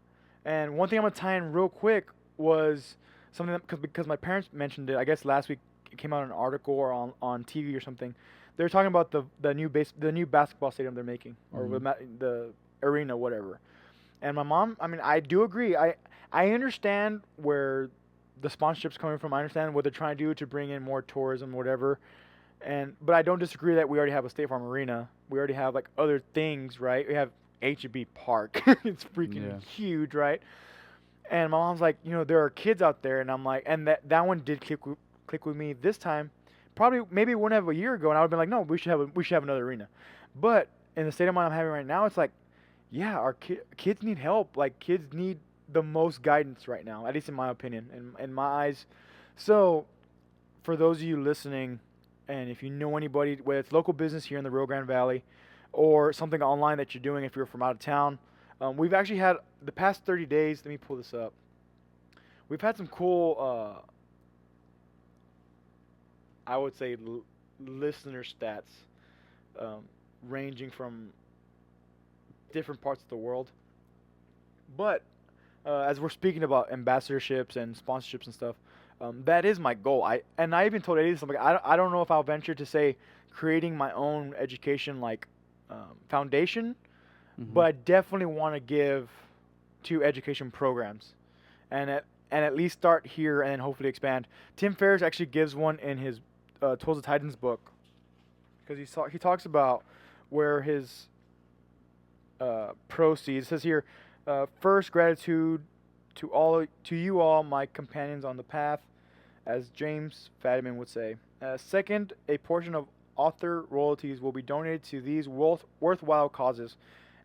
And one thing I'm going to tie in real quick was something that, because my parents mentioned it, I guess last week it came out in an article or on TV or something. They were talking about the new basketball stadium they're making, or the arena, whatever. And my mom, I mean, I do agree. I understand where the sponsorship's coming from. I understand what they're trying to do to bring in more tourism, whatever. But I don't disagree that we already have a State Farm Arena. We already have like other things, right? We have H-E-B Park. It's freaking huge, right? And my mom's like, there are kids out there, and I'm like, and that one did click with me this time. Probably maybe it wouldn't have a year ago, and I would have been like, no, we should have another arena. But in the state of mind I'm having right now, it's like, yeah, our kids need help. Like, kids need the most guidance right now, at least in my opinion, in my eyes. So for those of you listening And if you know anybody, whether it's local business here in the Rio Grande Valley or something online that you're doing if you're from out of town, we've actually had the past 30 days. Let me pull this up. We've had some cool, I would say, listener stats, ranging from different parts of the world. But as we're speaking about ambassadorships and sponsorships and stuff, that is my goal. I even told Eddie this. I'm like, I don't know if I'll venture to say creating my own education like foundation, but I definitely want to give to education programs, and at least start here and then hopefully expand. Tim Ferriss actually gives one in his Tools of Titans book, because he talks about where his proceeds. It says here, first, gratitude to you all, my companions on the path, as James Fadiman would say. Second, a portion of author royalties will be donated to these worthwhile causes,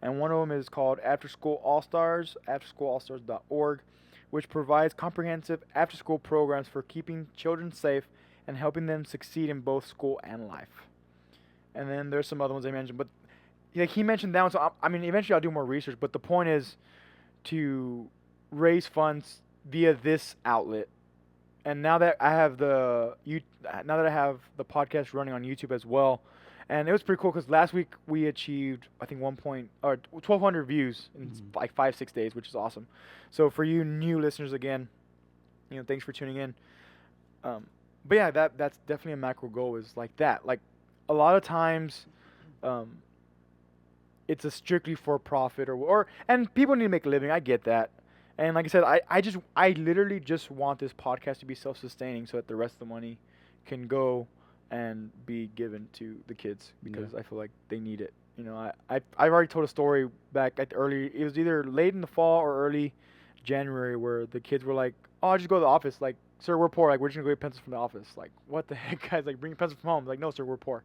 and one of them is called After School All Stars, afterschoolallstars.org, which provides comprehensive after-school programs for keeping children safe and helping them succeed in both school and life. And then there's some other ones I mentioned, but like he mentioned that one, so I mean, eventually I'll do more research, but the point is to raise funds via this outlet. And now that I have the podcast running on YouTube as well, and it was pretty cool because last week we achieved, I think, 1,200 views in like 5-6 days, which is awesome. So for you new listeners, again, thanks for tuning in. But yeah, that's definitely a macro goal, is like that. Like a lot of times, it's a strictly for profit and people need to make a living. I get that. And like I said, I literally just want this podcast to be self-sustaining so that the rest of the money can go and be given to the kids, because I feel like they need it. I've already told a story back at it was either late in the fall or early January, where the kids were like, oh, I'll just go to the office. Like, sir, we're poor. Like, we're just going to go get pencils from the office. Like, what the heck, guys? Like, bring your pencils from home. Like, no, sir, we're poor.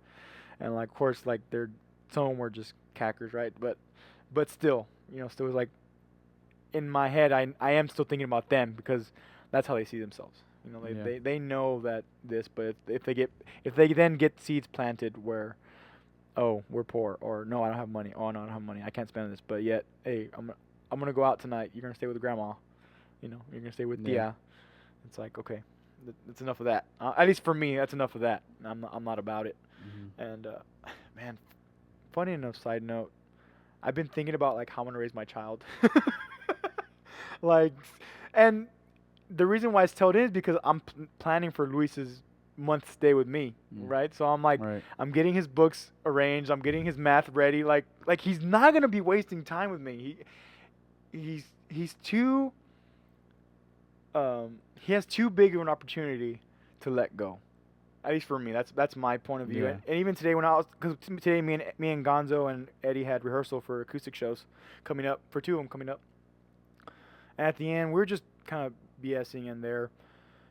And like, of course, like some of them were just cackers, right? But still, still was like, in my head, I am still thinking about them, because that's how they see themselves. They know that this, but if they then get seeds planted where, oh, we're poor, or no, I don't have money. Oh, no, I don't have money. I can't spend this. But yet, hey, I'm gonna go out tonight. You're gonna stay with grandma. You're gonna stay with Tia. It's like, okay, that's enough of that. At least for me, that's enough of that. I'm not about it. And man, funny enough, side note, I've been thinking about like how I'm gonna raise my child. Like, and the reason why it's told in is because I'm planning for Luis's month stay with me, right? So I'm like, I'm getting his books arranged, I'm getting his math ready. Like he's not gonna be wasting time with me. He's too he has too big of an opportunity to let go. At least for me, that's my point of view. Yeah. And even today, because today me and Gonzo and Eddie had rehearsal for acoustic shows coming up, for 2 of them coming up. And at the end, we were just kind of BSing in there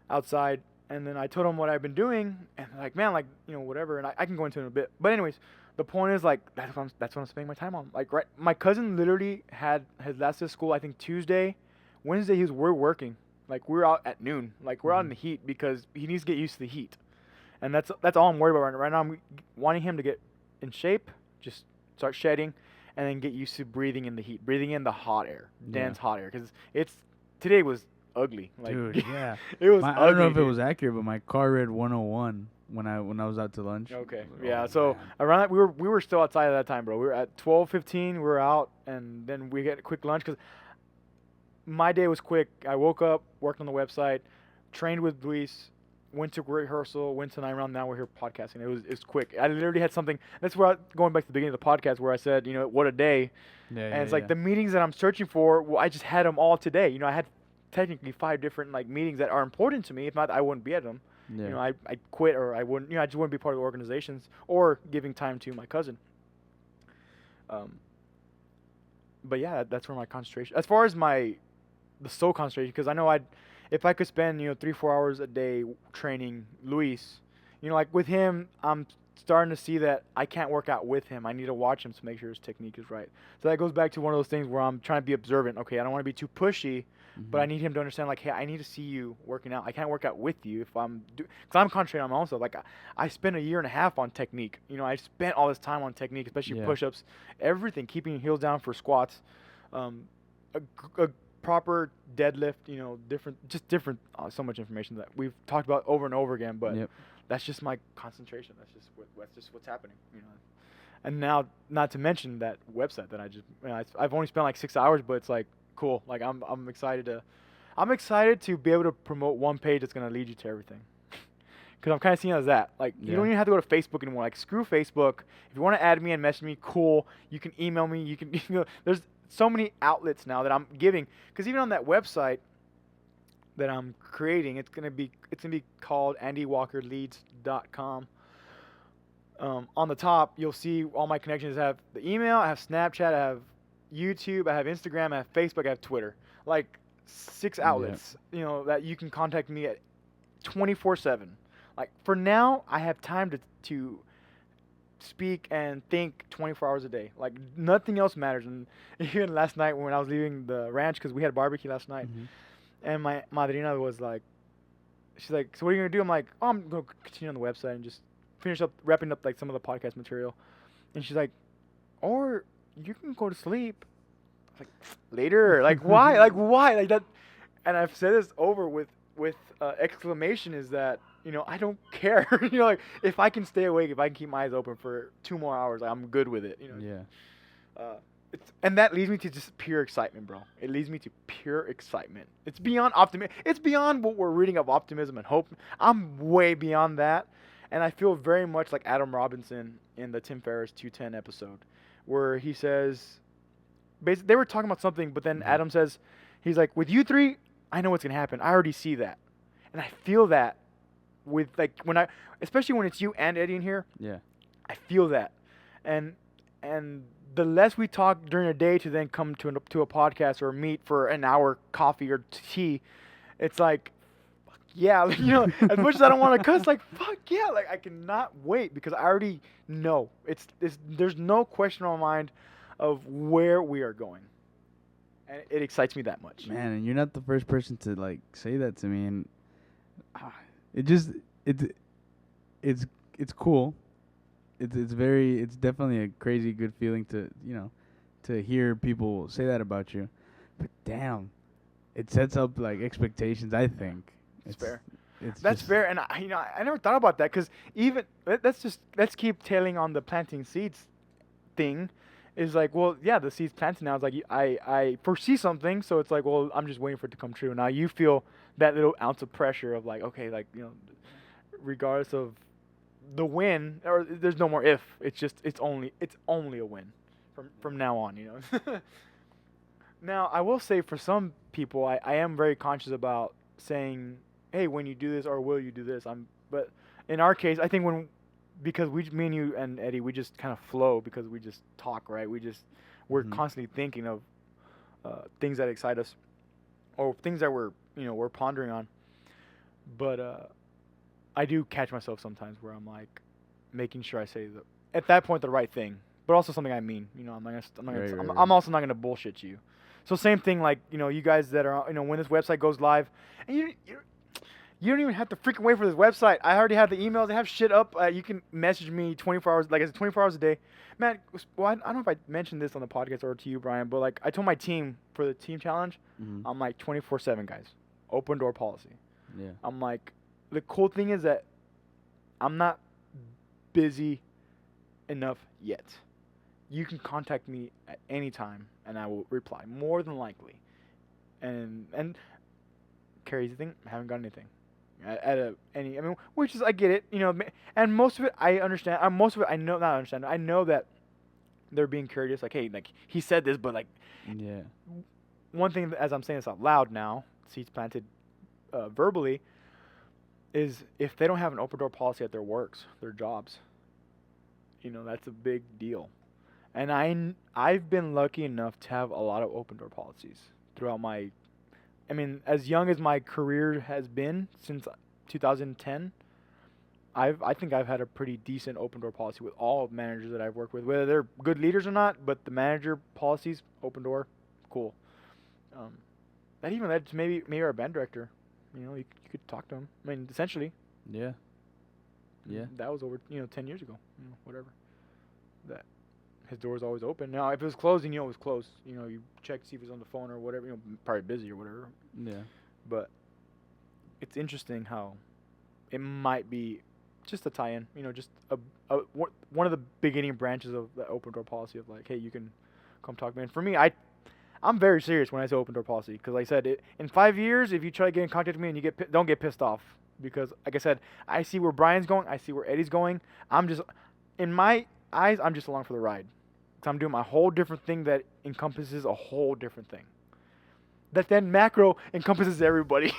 outside. And then I told them what I've been doing, and they're like, man, like, whatever. And I can go into it in a bit. But anyways, the point is, like, that's what I'm spending my time on. Like, right, my cousin literally had his last day of school, I think Tuesday. Wednesday, we're working. Like, we're out at noon. Like, we're out in the heat because he needs to get used to the heat. And that's all I'm worried about right now. I'm wanting him to get in shape, just start shedding, and then get used to breathing in the heat, breathing in the hot air, dense hot air. Because today was ugly. Like, dude, yeah. It was ugly. I don't know if it was accurate, but my car read 101 when I was out to lunch. Okay. Like, yeah. Oh, so man. around that, we were still outside at that time, bro. We were at 12:15. We were out, and then we get a quick lunch because my day was quick. I woke up, worked on the website, trained with Luis, went to rehearsal, went to 9 round. Now we're here podcasting. It was quick. I literally had something. That's where going back to the beginning of the podcast where I said, what a day. And it's like the meetings that I'm searching for. Well, I just had them all today. I had technically 5 different like meetings that are important to me. If not, I wouldn't be at them. Yeah. I quit, or I wouldn't. I just wouldn't be part of the organizations or giving time to my cousin. But yeah, that's where my concentration. As far as the sole concentration, because I know if I could spend 3-4 hours a day training Luis, like with him, I'm starting to see that I can't work out with him. I need to watch him to make sure his technique is right. So that goes back to one of those things where I'm trying to be observant. Okay, I don't want to be too pushy, but I need him to understand, like, hey, I need to see you working out. I can't work out with you if because I'm concentrating on my own stuff. Like, I spent a year and a half on technique. I spent all this time on technique, especially Yeah. push-ups, everything, keeping your heels down for squats, a proper deadlift. Different. So much information that we've talked about over and over again, but Yep. that's just my concentration. That's just what's happening. And now, not to mention that website that I've only spent like 6 hours, but it's like cool. Like I'm excited to be able to promote one page that's gonna lead you to everything. Because I'm kind of seeing it as that. Like you don't even have to go to Facebook anymore. Like screw Facebook. If you want to add me and message me, cool. You can email me. You can. There's so many outlets now that I'm giving. Because even on that website that I'm creating, it's gonna be called andywalkerleads.com. On the top, you'll see all my connections. I have the email, I have Snapchat, I have YouTube, I have Instagram, I have Facebook, I have Twitter. Like 6 outlets, that you can contact me at 24/7. Like for now, I have time to speak and think 24 hours a day. Like nothing else matters. And even last night when I was leaving the ranch, because we had barbecue last night, and my madrina was like, she's like, so what are you gonna do? I'm like, oh, I'm gonna continue on the website and just finish up wrapping up like some of the podcast material. And she's like, or you can go to sleep. I was like, later. Like why? Like that. And I've said this over with exclamation is that I don't care. Like if I can stay awake, if I can keep my eyes open for 2 more hours, I'm good with it. Yeah. And that leads me to just pure excitement, bro. It leads me to pure excitement. It's beyond optimism. It's beyond what we're reading of optimism and hope. I'm way beyond that. And I feel very much like Adam Robinson in the Tim Ferriss 210 episode, where he says, basically, they were talking about something, but then Adam says, he's like, with you three, I know what's going to happen. I already see that. And I feel that with, like, especially when it's you and Eddie in here. Yeah. I feel that. And the less we talk during a day to then come to a podcast or meet for an hour coffee or tea, it's like, yeah, as much as I don't want to cuss, like, fuck yeah, like, I cannot wait because I already know. There's no question on my mind of where we are going. And it excites me that much. Man, and you're not the first person to, like, say that to me, and it's cool. It's definitely a crazy good feeling to hear people say that about you. But damn, it sets up, like, expectations, I think. It's fair. That's fair, and I never thought about that because even let's keep tailing on the planting seeds thing. Is like, well, yeah, the seeds planted now. It's like I foresee something, so it's like, well, I'm just waiting for it to come true. Now you feel that little ounce of pressure of like, okay, like regardless of the win, or there's no more if. It's only a win from now on. Now I will say for some people, I am very conscious about saying, hey, when you do this, or will you do this? But in our case, I think because me and you and Eddie, we just kind of flow because we just talk, right? We're constantly thinking of things that excite us, or things that we're pondering on. But I do catch myself sometimes where I'm like making sure I say at that point the right thing, but also something I mean. I'm also not gonna bullshit you. So same thing, like you guys that are when this website goes live, and you don't even have to freaking wait for this website. I already have the emails. I have shit up. You can message me 24 hours, like I said, 24 hours a day. Man, well, I don't know if I mentioned this on the podcast or to you, Brian, but like I told my team for the team challenge, I'm like 24/7, guys. Open door policy. Yeah. I'm like, the cool thing is that I'm not busy enough yet. You can contact me at any time, and I will reply, more than likely. And crazy thing, I haven't got anything. Which is, I get it, and most of it I understand. Most of it I know, not understand. I know that they're being curious, like, hey, like he said this, but like, yeah. One thing, as I'm saying this out loud now, seeds planted verbally, is if they don't have an open door policy at their works, their jobs, that's a big deal. And I've been lucky enough to have a lot of open door policies throughout my. I mean, as young as my career has been since 2010, I think I've had a pretty decent open door policy with all managers that I've worked with, whether they're good leaders or not. But the manager policies, open door, cool. that even led to maybe our band director. You know, you could talk to him. I mean, essentially. Yeah. Yeah. That was over 10 years ago. Whatever. That his door is always open. Now, if it was closed, then it was closed. You check to see if he's on the phone or whatever. Probably busy or whatever. Yeah. But it's interesting how it might be just a tie-in. Just one of the beginning branches of the open door policy of like, hey, you can come talk to me. And for me, I'm very serious when I say open door policy because, like I said, in 5 years, if you try to get in contact with me and you don't get pissed off because, like I said, I see where Brian's going, I see where Eddie's going. In my eyes, I'm just along for the ride. Because I'm doing my whole different thing that encompasses a whole different thing. That then macro encompasses everybody.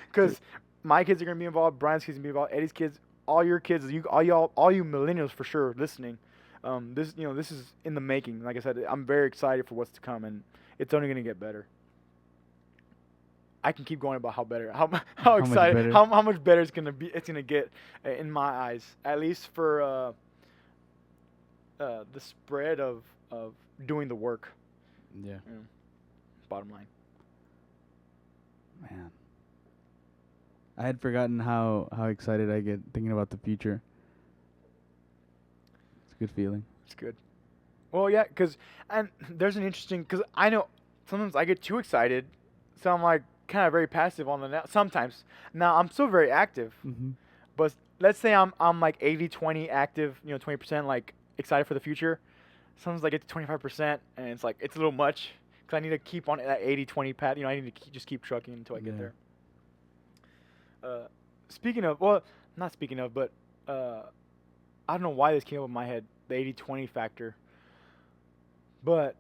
Because my kids are gonna be involved, Brian's kids are gonna be involved, Eddie's kids, all your kids, all you millennials for sure listening. This is in the making. Like I said, I'm very excited for what's to come, and it's only gonna get better. I can keep going about how excited, how much better it's gonna get in my eyes, at least for the spread of doing the work. Yeah. Bottom line. Man. I had forgotten how excited I get thinking about the future. It's a good feeling. It's good. Well, yeah, and there's an interesting, because I know sometimes I get too excited, so I'm like kind of very passive on the net. Sometimes. Now, I'm still very active, but let's say I'm like 80-20 active, 20% like excited for the future. Sometimes I get to 25%, and it's like, it's a little much, because I need to keep on that 80-20 path. I need to just keep trucking until I get there. Not speaking of, but I don't know why this came up in my head, the 80-20 factor. But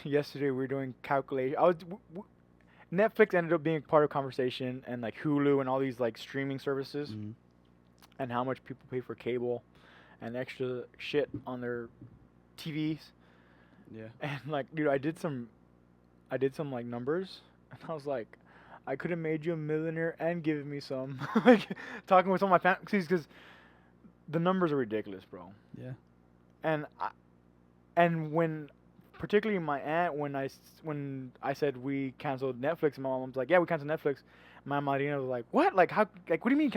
yesterday we were doing calculation. Netflix ended up being part of conversation, and like Hulu and all these like streaming services, and how much people pay for cable and extra shit on their TVs. Yeah. And like, dude, I did some like numbers, and I was like, I could have made you a millionaire and given me some. Like, talking with some of my family, because the numbers are ridiculous, bro. Yeah. And when, particularly my aunt, when I said we canceled Netflix, my mom was like, yeah, we canceled Netflix. My Marina was like, what? Like, how? Like, what do you mean?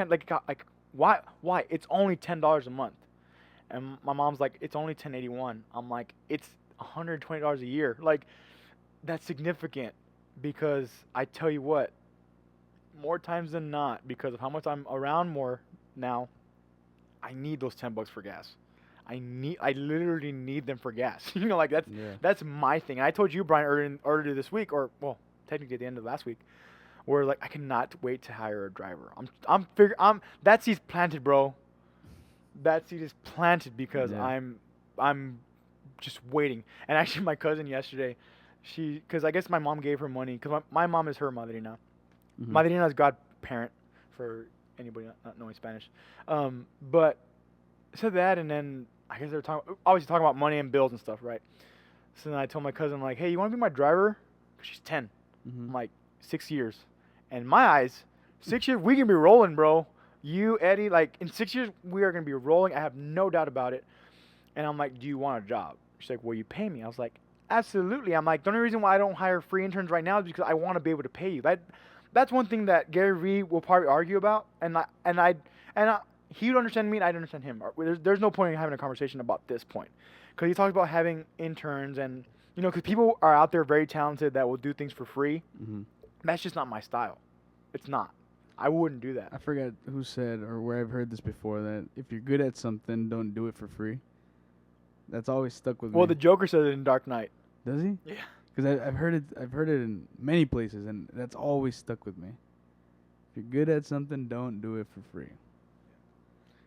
Why? Why? It's only $10 a month. And my mom's like, it's only $10.81. I'm like, it's $120 a year. Like, that's significant, because I tell you what, more times than not, because of how much I'm around more now, I need those $10 for gas. I literally need them for gas. Like that's my thing. And I told you, Brian, earlier this week, or well, technically at the end of last week, where like I cannot wait to hire a driver. That seed's planted, bro. That seed is planted because I'm just waiting. And actually, my cousin yesterday, because I guess my mom gave her money, because my mom is her madrina. Madrina is godparent, for anybody not knowing Spanish. But said that, and then I guess they were obviously talking about money and bills and stuff, right? So then I told my cousin, like, hey, you want to be my driver? 'Cause she's 10. I'm like, 6 years. And in my eyes, 6 years, we can be rolling, bro. You, Eddie, like, in 6 years, we are going to be rolling. I have no doubt about it. And I'm like, do you want a job? She's like, will you pay me? I was like, absolutely. I'm like, the only reason why I don't hire free interns right now is because I want to be able to pay you. That's one thing that Gary Vee will probably argue about, and he would understand me, and I'd understand him. There's no point in having a conversation about this point, because he talks about having interns, and because people are out there very talented that will do things for free. That's just not my style. It's not. I wouldn't do that. I forget who said or where I've heard this before, that if you're good at something, don't do it for free. That's always stuck with me. Well, the Joker said it in Dark Knight. Does he? Yeah. Because I've heard it in many places, and that's always stuck with me. If you're good at something, don't do it for free.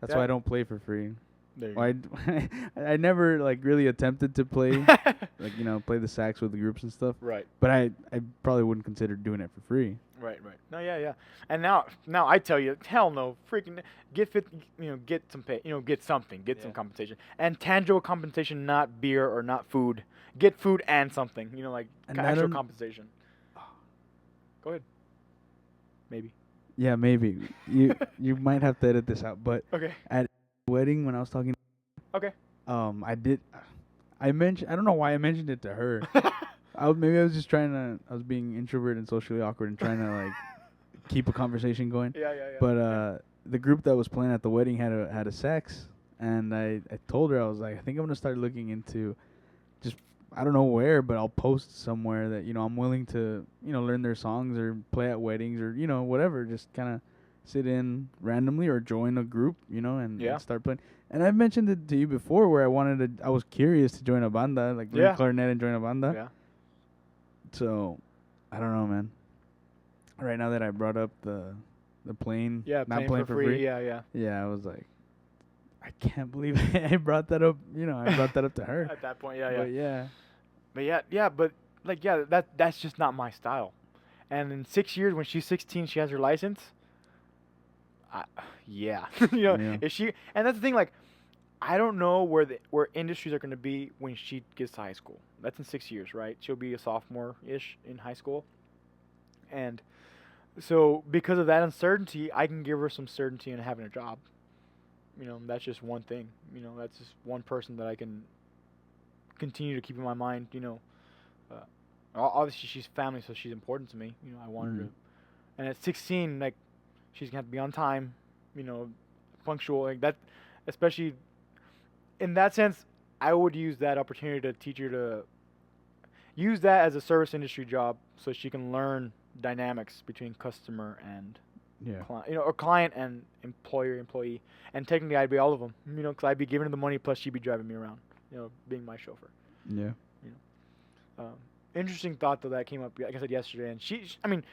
That's why I don't play for free. There you go. I never like really attempted to play, like play the sax with the groups and stuff. Right. But I probably wouldn't consider doing it for free. Right. No, yeah. And now I tell you, hell no, freaking get some pay, get something, some compensation, and tangible compensation, not beer or not food. Get food and something, like actual compensation. Go ahead. Maybe. Yeah, maybe. You might have to edit this out, but okay. At wedding when I was talking. Okay. I mentioned. I don't know why I mentioned it to her. Maybe I was just trying to. I was being introverted and socially awkward and trying to like keep a conversation going. Yeah. But the group that was playing at the wedding had a sax, and I told her, I was like, I think I'm gonna start looking into just, I don't know where, but I'll post somewhere that, you know, I'm willing to, you know, learn their songs or play at weddings or, you know, whatever. Just kind of sit in randomly or join a group, you know, Yeah. and start playing. And I've mentioned it to you before where I was curious to join a banda, like learn Yeah. clarinet and join a banda. Yeah. So, I don't know, man. Right now that I brought up the plane, Yeah. not Playing playing for for free. Yeah. Yeah, I was like, I can't believe I brought that up. You know, I brought that up to her. At that point, yeah. But yeah. But like, yeah, that's just not my style. And in 6 years, when she's 16, she has her license. Yeah, you know, Yeah. if she, and that's the thing, like, I don't know where industries are going to be when she gets to high school. That's in 6 years, right? She'll be a sophomore-ish in high school, and so because of that uncertainty, I can give her some certainty in having a job. You know, that's just one thing. You know, that's just one person that I can continue to keep in my mind. You know, obviously she's family, so she's important to me. You know, I want her to. And at 16, like, she's gonna have to be on time. You know, punctual, like that. Especially in that sense, I would use that opportunity to teach her to use that as a service industry job, so she can learn dynamics between customer and Yeah. you know, or client and employee, and technically I'd be all of them, you know, because I'd be giving her the money plus she'd be driving me around, you know, being my chauffeur. Yeah. You know, interesting thought though that came up, like I said yesterday, and I mean,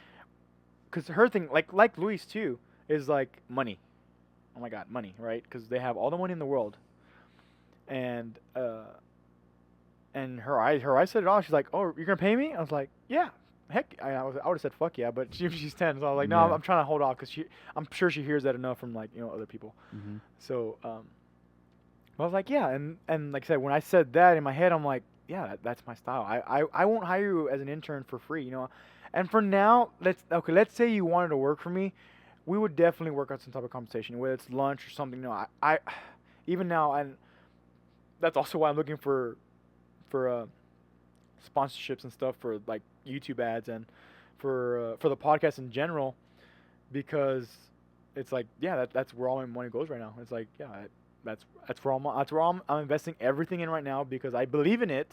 because her thing, like Luis too, is like money. Oh my God, money, right? Because they have all the money in the world, and her eyes said it all. She's like, "Oh, you're gonna pay me?" I was like, "Yeah." Heck, I would have said fuck yeah, but she's 10, so I was like, no, Yeah. I'm trying to hold off because I'm sure she hears that enough from, like, you know, other people. Mm-hmm. So I was like, yeah, and like I said, when I said that in my head, I'm like, yeah, that's my style. I won't hire you as an intern for free, you know. And for now, let's say you wanted to work for me, we would definitely work out some type of compensation, whether it's lunch or something. No, I even now, and that's also why I'm looking for sponsorships and stuff for like YouTube ads and for the podcast in general, because it's like, yeah, that's where all my money goes right now. It's like, yeah, that's where I'm investing everything in right now, because I believe in it.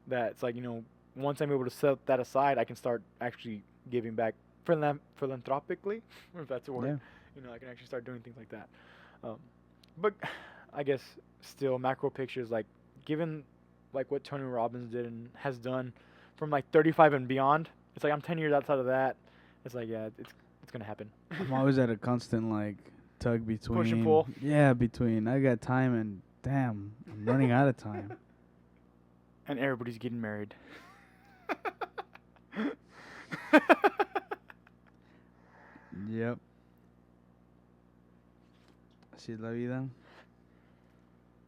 That it's like, you know, once I'm able to set that aside, I can start actually giving back philanthropically, if that's a word. Yeah. You know, I can actually start doing things like that. But I guess still macro pictures, like, given like what Tony Robbins did and has done from like 35 and beyond, it's like I'm 10 years outside of that. It's like, yeah, it's gonna happen. I'm always at a constant like tug between Push and pull. Yeah, between I got time and damn, I'm running out of time. And everybody's getting married. Yep. Así es la vida.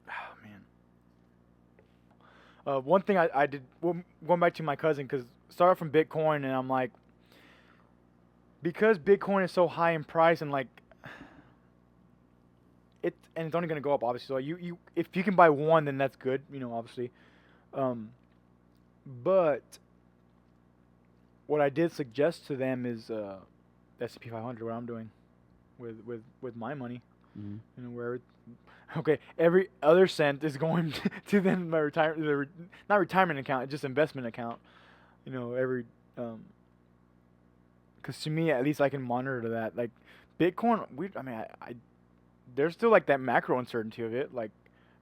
Oh man. One thing I did, going back to my cousin, because started from Bitcoin, and I'm like, because Bitcoin is so high in price, and like and it's only gonna go up, obviously. So you if you can buy one, then that's good, you know, obviously. But what I did suggest to them is S&P 500, what I'm doing with my money. Mm-hmm. You know, where every other cent is going to then my not retirement account, just investment account. You know, every because to me, at least I can monitor that. Like Bitcoin, I there's still like that macro uncertainty of it, like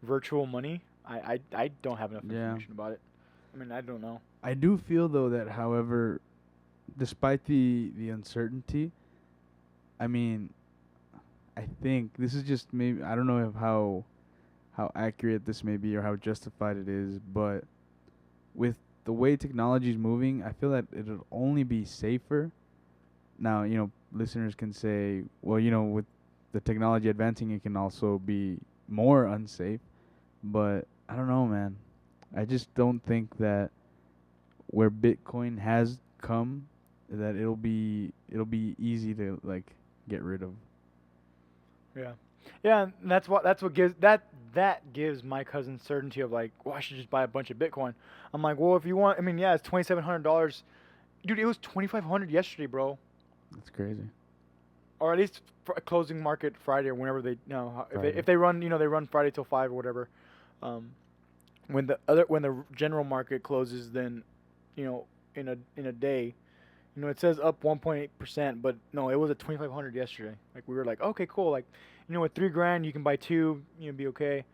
virtual money. I don't have enough information about it. I mean, I don't know. I do feel though that, however, despite the uncertainty, I mean, I think this is just maybe, I don't know if how accurate this may be or how justified it is, but with the way technology is moving, I feel that it'll only be safer. Now, you know, listeners can say, well, you know, with the technology advancing, it can also be more unsafe. But I don't know, man. I just don't think that where Bitcoin has come, that it'll be easy to like get rid of. Yeah. Yeah, and that's what gives my cousin certainty of like, well, I should just buy a bunch of Bitcoin. I'm like, well, if you want, I mean, yeah, it's $2,700, dude. It was 2,500 yesterday, bro, That's crazy. or at least for a closing market Friday or whenever they Friday. if they run, they run Friday till 5 or whatever. Um, when the general market closes, then, in a day, it says up 1.8%, but no, it was at 2,500 yesterday. Like we were like, okay, cool. Like, with 3 grand you can buy two, be okay.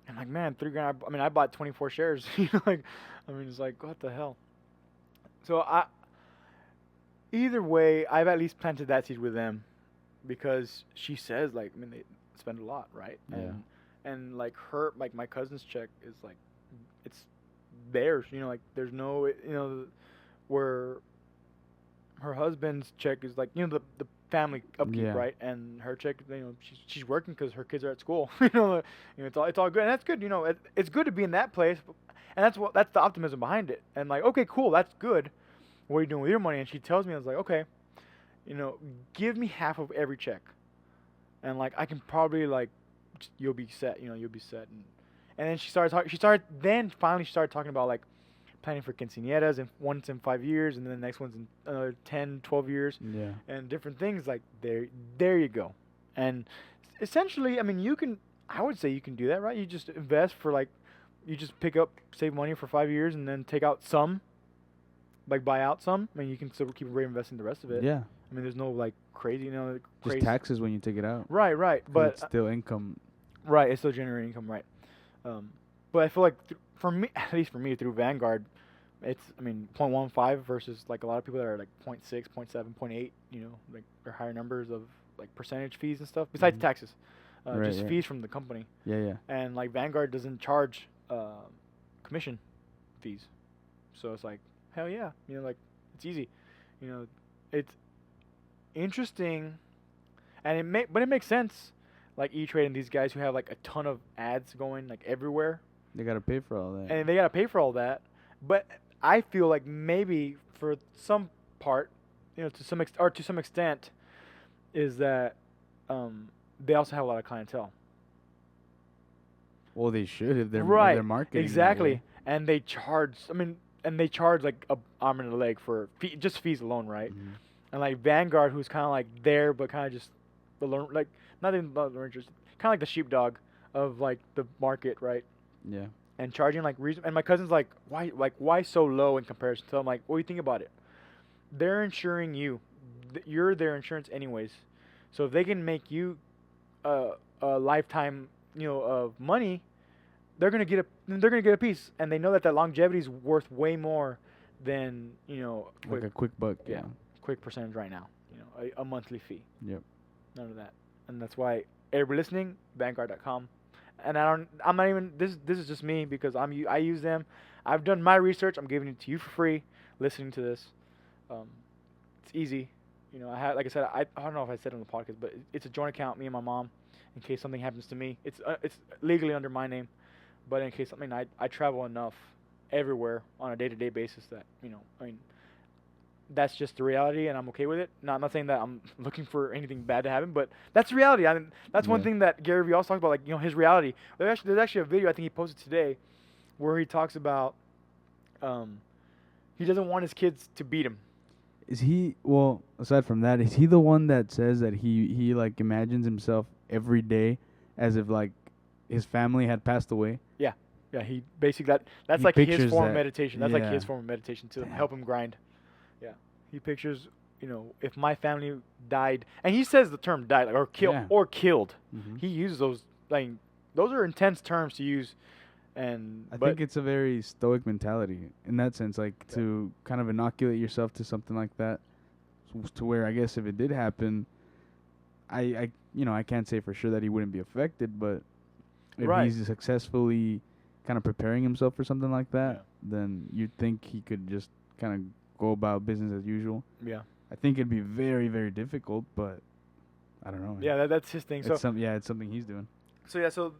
And like, man, 3 grand. I mean, I bought 24 shares. Like, I mean, it's like, what the hell. So either way, I've at least planted that seed with them, because she says like, I mean, they spend a lot, right? Yeah. And like my cousin's check is like, it's theirs. Like there's no, where her husband's check is like, the family upkeep, Yeah. right? And her check, she's working because her kids are at school. It's all good, and that's good. It's good to be in that place, and that's the optimism behind it. And like, okay, cool, that's good. What are you doing with your money? And she tells me, I was like, okay, give me half of every check, and like I can probably like, you'll be set. You'll be set. And then she started talking. Finally she started talking about like planning for quinceañeras, and once in 5 years, and then the next one's in another 10, 12 years, Yeah. and different things. Like there you go. And essentially, I mean, I would say you can do that, right? You just invest for like, you just save money for 5 years, and then take out some, like buy out some. I mean, you can still keep reinvesting the rest of it. Yeah. I mean, there's no like crazy, Just taxes when you take it out. Right. 'Cause But it's still income. right, it's still generating income, right? But I feel like for me, at least for me, through Vanguard, it's, I mean, 0.15 versus like a lot of people that are like 0.6, 0.7, 0.8. Like they're higher numbers of like percentage fees and stuff besides Mhm. taxes, Right, just right. fees from the company. Yeah. And like Vanguard doesn't charge commission fees, so it's like, hell yeah, like it's easy. It's interesting, and but it makes sense. Like E-Trade and these guys who have like a ton of ads going like everywhere, They gotta pay for all that. and they gotta pay for all that. But I feel like maybe for some part, to some extent, is that they also have a lot of clientele. Well, they should if they're Right. marketing that Exactly. way. And they charge. I mean, and they charge like a arm and a leg for just fees alone, right? Mhm. And like Vanguard, who's kind of like there, but kind of just like not even the rangers, kind of like the sheepdog of like the market, right? Yeah. And charging like reason. And my cousin's like, why so low in comparison to? I'm like, what do you think about it? They're insuring you. You're their insurance anyways. So if they can make you a lifetime, of money, they're gonna get a piece, and they know that longevity is worth way more than Like a quick buck. yeah. Yeah. quick percentage right now. A monthly fee. Yep. None of that. And that's why everybody listening, Vanguard.com. And I'm not even. This is just me, because I use them. I've done my research. I'm giving it to you for free. Listening to this, it's easy. Like I said, I don't know if I said it on the podcast, but it's a joint account, me and my mom, in case something happens to me. It's legally under my name, but in case something, I travel enough everywhere on a day-to-day basis that I mean, that's just the reality, and I'm okay with it. I'm not saying that I'm looking for anything bad to happen, but that's the reality. I mean, that's one Yeah. thing that Gary Vee also talks about, like his reality. There's actually a video I think he posted today, where he talks about he doesn't want his kids to beat him. Is he, well, aside from that, is he the one that says that he like imagines himself every day as if like his family had passed away? Yeah, he basically that's He like his pictures form of that. meditation. That's like Yeah. his form of meditation to Damn. help him grind. Yeah, he pictures, if my family died, and he says the term died, like, Yeah. or killed. Mm-hmm. He uses those, like, those are intense terms to use, and I think it's a very stoic mentality in that sense, like Yeah. to kind of inoculate yourself to something like that, to where I guess if it did happen, I can't say for sure that he wouldn't be affected, but if Right. he's successfully kind of preparing himself for something like that, Yeah. then you'd think he could just kind of go about business as usual. yeah, I think it'd be very, very difficult, but I don't know. Man. yeah, that's his thing. It's it's something he's doing. So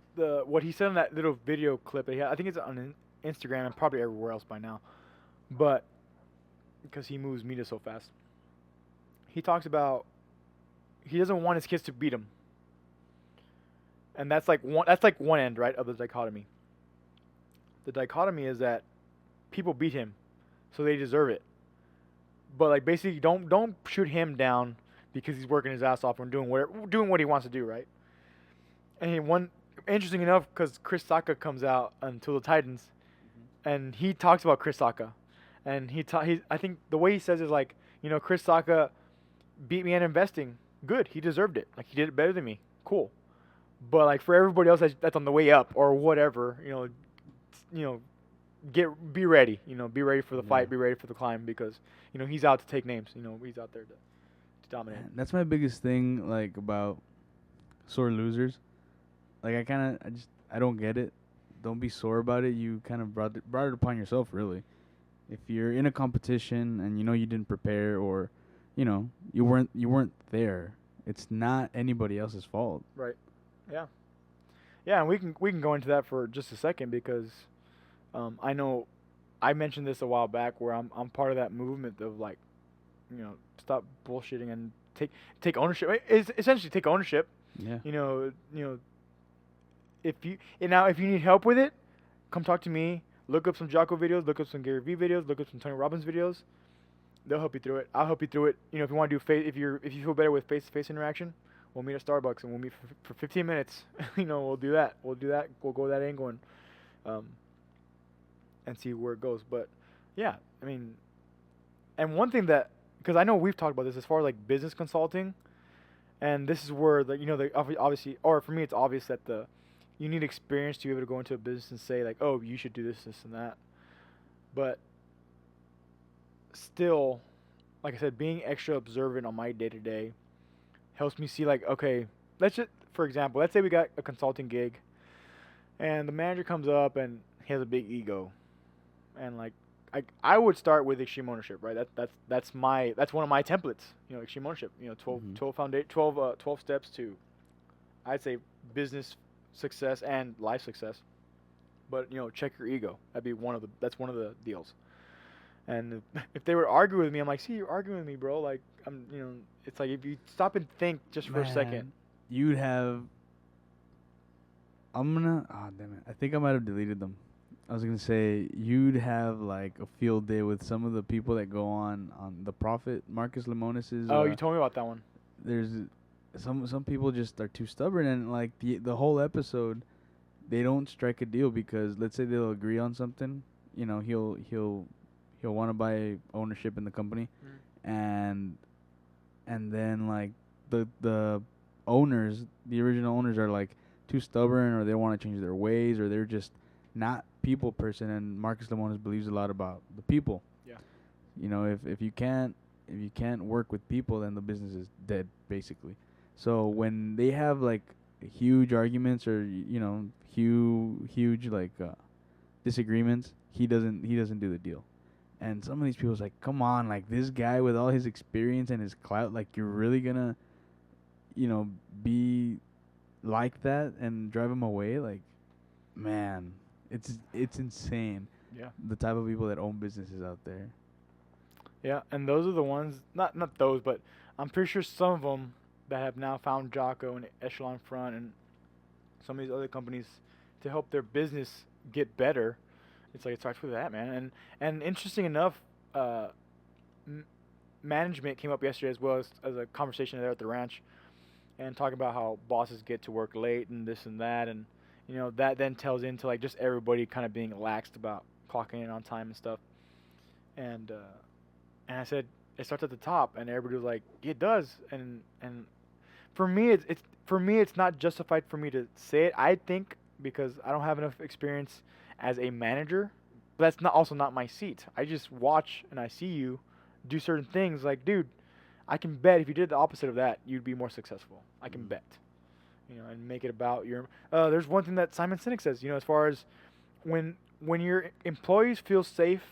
what he said in that little video clip, I think it's on Instagram and probably everywhere else by now, but because he moves media so fast, he talks about he doesn't want his kids to beat him. And that's like one end, right, of the dichotomy. The dichotomy is that people beat him, so they deserve it. But like basically, don't shoot him down because he's working his ass off and doing what he wants to do, right? And one interesting enough, because Chris Saka comes out until the Titans, and he talks about Chris Saka, and he I think the way he says is like, Chris Saka beat me at investing. Good, he deserved it. Like he did it better than me. Cool. But like for everybody else that's on the way up or whatever, you know, be ready. Be ready for the fight. Be ready for the climb because he's out to take names. He's out there to dominate. Man, that's my biggest thing, like, about sore losers. Like, I don't get it. Don't be sore about it. You kind of brought it upon yourself, really. If you're in a competition and you didn't prepare, or you weren't there, it's not anybody else's fault. Right. Yeah. Yeah, and we can go into that for just a second because I know I mentioned this a while back where I'm part of that movement of like, stop bullshitting and take ownership. It's essentially take ownership. Yeah. If you need help with it, come talk to me. Look up some Jocko videos, look up some Gary Vee videos, look up some Tony Robbins videos. They'll help you through it. I'll help you through it. If you want to do if you feel better with face-to-face interaction, we'll meet at Starbucks and we'll meet for 15 minutes. We'll do that. We'll go that angle and see where it goes. But yeah, I mean, and one thing that, because I know we've talked about this as far as like business consulting, and this is where obviously, or for me it's obvious that you need experience to be able to go into a business and say like, oh, you should do this, this, and that. But still, like I said, being extra observant on my day-to-day helps me see like, okay, for example, let's say we got a consulting gig and the manager comes up and he has a big ego, and like I would start with extreme ownership, right? That's one of my templates, extreme ownership, 12 steps to, I'd say, business success and life success. But check your ego. That's one of the deals. And if they were arguing with me, I'm like, see, you're arguing with me, bro. Like it's like if you stop and think just for a second, you'd have. Oh damn it! I think I might have deleted them. I was gonna say you'd have like a field day with some of the people that go on the Prophet Marcus Lemonis's. Oh, you told me about that one. There's some people just are too stubborn, and like the whole episode, they don't strike a deal because let's say they'll agree on something. He'll want to buy ownership in the company, and then like the owners, the original owners, are like too stubborn, or they want to change their ways, or they're just not people person. And Marcus Lemonis believes a lot about the people. Yeah. If you can't work with people, then the business is dead, basically. So when they have like huge arguments or huge like disagreements, he doesn't do the deal. And some of these people's like, come on, like this guy with all his experience and his clout, like you're really gonna be like that and drive him away? Like, man, it's insane. Yeah. The type of people that own businesses out there. Yeah, and those are the ones, not those, but I'm pretty sure some of them that have now found Jocko and Echelon Front and some of these other companies to help their business get better. It's like it starts with that, man. And interesting enough, management came up yesterday as well as a conversation there at the ranch, and talking about how bosses get to work late and this and that, and that then tells into like just everybody kind of being laxed about clocking in on time and stuff. And I said it starts at the top, and everybody was like, it does. And for me, it's not justified for me to say it. I think because I don't have enough experience as a manager, but that's also not my seat. I just watch and I see you do certain things. Like, dude, I can bet if you did the opposite of that, you'd be more successful. I can bet. And make it about your. There's one thing that Simon Sinek says. As far as when your employees feel safe,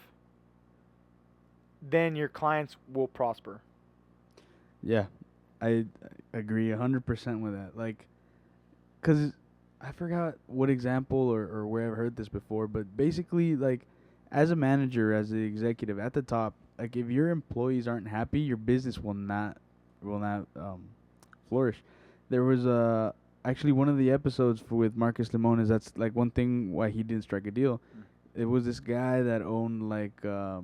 then your clients will prosper. Yeah, I agree 100% with that. Like, 'cause I forgot what example or where I've heard this before, but basically, like, as a manager, as the executive at the top, like, if your employees aren't happy, your business will not flourish. There was actually one of the episodes with Marcus Limon is that's like one thing why he didn't strike a deal. It was this guy that owned like a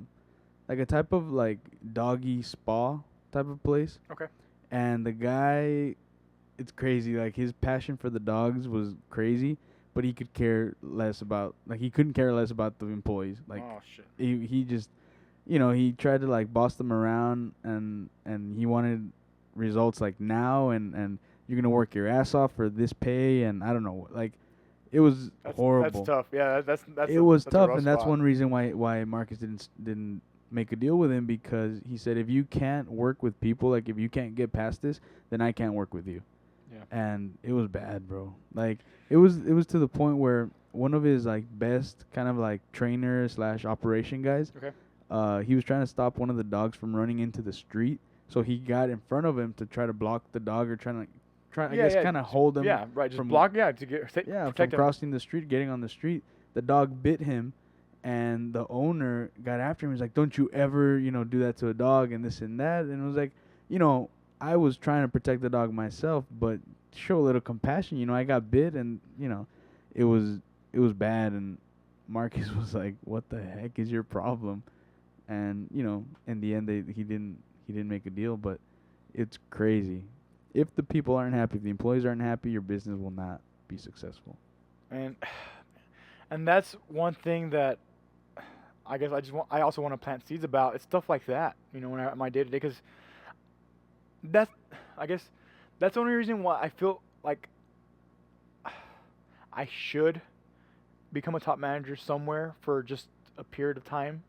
type of like doggy spa type of place. Okay. And the guy, it's crazy. Like his passion for the dogs was crazy, but he could care less about like he couldn't care less about the employees. Like Oh shit. he just he tried to like boss them around and he wanted results like now and you're gonna work your ass off for this pay and I don't know like it was horrible. That's tough. Yeah, It was that's a tough, rough and that's spot. one reason why Marcus didn't make a deal with him because he said if you can't work with people, like if you can't get past this, then I can't work with you. Yeah. And it was bad, bro. Like it was to the point where one of his like best kind of like trainer slash operation guys, Okay. he was trying to stop one of the dogs from running into the street, so he got in front of him to try to block the dog or I guess kind of hold him. Yeah, right. Just from block. Yeah, to get from protect him. crossing the street, getting on the street. The dog bit him, and the owner got after him. He's like, "Don't you ever, do that to a dog and this and that." And it was like, I was trying to protect the dog myself, but show a little compassion. I got bit, and it was bad. And Marcus was like, "What the heck is your problem?" And in the end, he didn't make a deal, but it's crazy. If the people aren't happy, if the employees aren't happy, your business will not be successful. And that's one thing that I guess I also want to plant seeds about. It's stuff like that, when my day to day, because that's I guess that's the only reason why I feel like I should become a top manager somewhere for just a period of time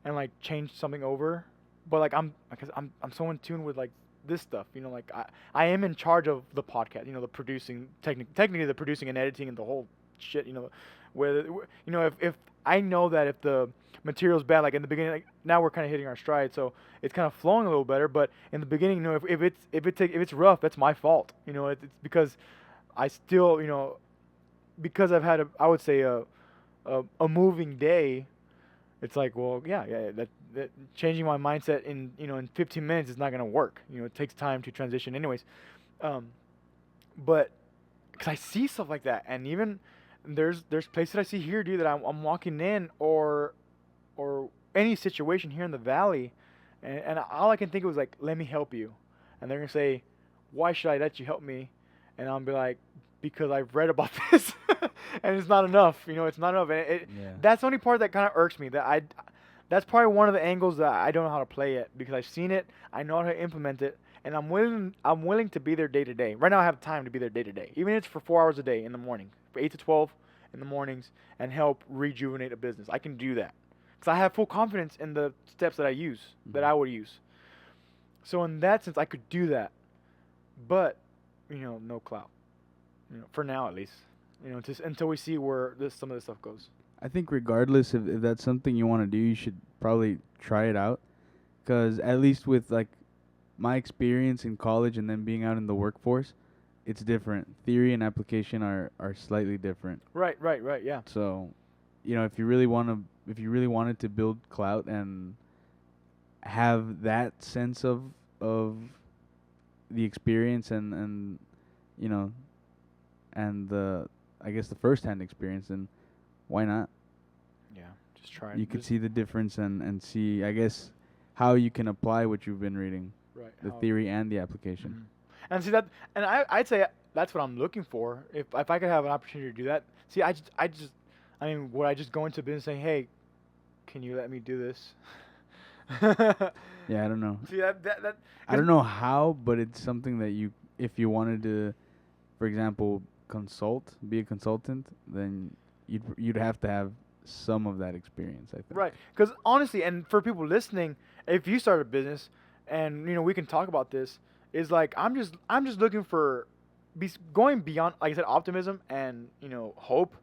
and like change something over. But like because I'm so in tune with like this stuff, like I am in charge of the podcast, the producing technically the producing and editing and the whole shit, where if I know that if the material's bad, like in the beginning, like now we're kind of hitting our stride, so it's kind of flowing a little better. But in the beginning, if it's rough, that's my fault. It's because I still, because I've had I would say a moving day. It's like, well, yeah, that changing my mindset in 15 minutes is not gonna work. It takes time to transition, anyways. But because I see stuff like that, and even there's places I see here, dude, that I'm walking in or any situation here in the valley, and all I can think of was like, let me help you, and they're gonna say, why should I let you help me? And I'll be like, because I've read about this, and it's not enough. It's not enough. And that's the only part that kind of irks me. That's probably one of the angles that I don't know how to play it because I've seen it, I know how to implement it, and I'm willing to be there day to day. Right now, I have time to be there day to day, even if it's for 4 hours a day in the morning, for 8 to 12 in the mornings, and help rejuvenate a business. I can do that because I have full confidence in the steps that I use, that I would use. So in that sense, I could do that, but no clout. For now at least. Just until we see where some of this stuff goes. I think regardless if that's something you want to do, you should probably try it out. Because at least with like my experience in college and then being out in the workforce, it's different. Theory and application are slightly different. Right, yeah. So, if you really wanted to build clout and have that sense of the experience and and the I guess the first-hand experience, then why not? Yeah, just try. You could see the difference and see, I guess, how you can apply what you've been reading, right? The theory and the application. Mm-hmm. And see that, and I'd say that's what I'm looking for. If I could have an opportunity to do that, see, I mean, would I just go into business saying, hey, can you let me do this? Yeah, I don't know. See that I don't know how, but it's something that if you wanted to, for example, be a consultant, then you'd have to have some of that experience, I think. Right, because honestly, and for people listening, if you start a business, and we can talk about this, is like I'm just looking for going beyond, like I said, optimism and hope.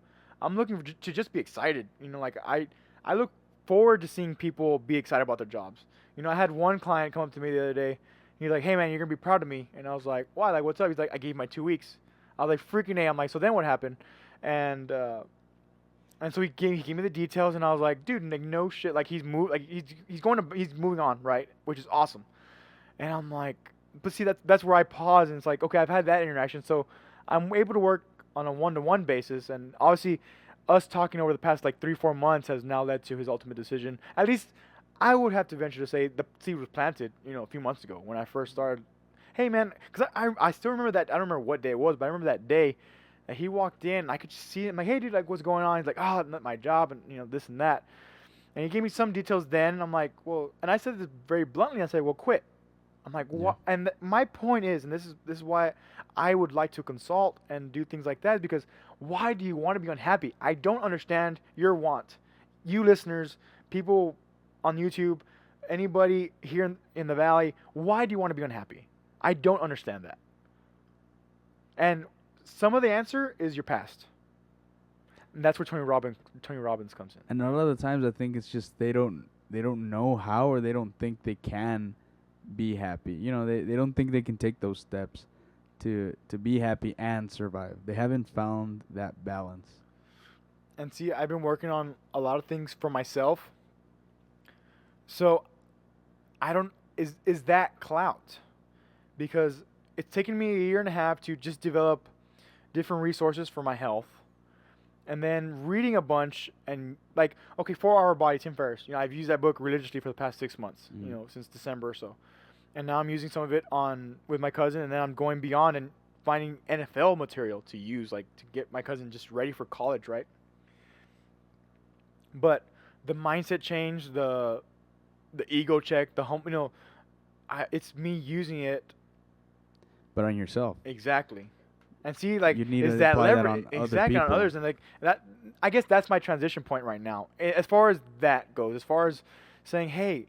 I'm looking to just be excited. Like I look forward to seeing people be excited about their jobs. I had one client come up to me the other day. He's like, "Hey man, you're gonna be proud of me," and I was like, "Why? Like, what's up?" He's like, "I gave you my 2 weeks." I was like, freaking A. I'm like, so then what happened? And so he gave me the details, and I was like, dude, like no shit, like he's moving on, right? Which is awesome. And I'm like, but see, that's where I pause, and it's like, okay, I've had that interaction, so I'm able to work on a one-to-one basis, and obviously, us talking over the past like 3-4 months has now led to his ultimate decision. At least, I would have to venture to say the seed was planted, a few months ago when I first started. Hey man, because I still remember that. I don't remember what day it was, but I remember that day that he walked in. And I could just see him like, hey dude, like what's going on? He's like, oh, not my job, and this and that. And he gave me some details then. And I'm like, well, and I said this very bluntly. I said, well, quit. I'm like, Yeah. what? And my point is, and this is why I would like to consult and do things like that, because why do you want to be unhappy? I don't understand your want. You listeners, people on YouTube, anybody here in the valley, why do you want to be unhappy? I don't understand that. And some of the answer is your past. And that's where Tony Robbins comes in. And a lot of the times, I think it's just they don't know how, or they don't think they can be happy. They don't think they can take those steps to be happy and survive. They haven't found that balance. And see, I've been working on a lot of things for myself. So I don't is that clout? Because it's taken me a year and a half to just develop different resources for my health. And then reading a bunch and like, okay, 4 Hour Body, Tim Ferriss. I've used that book religiously for the past 6 months, since December or so. And now I'm using some of it with my cousin, and then I'm going beyond and finding NFL material to use, like to get my cousin just ready for college, right? But the mindset change, the ego check, it's me using it But on yourself. exactly. And see, like, You need is to that apply that leverage on other exactly on people. others, and like that. I guess that's my transition point right now, as far as that goes. As far as saying, hey,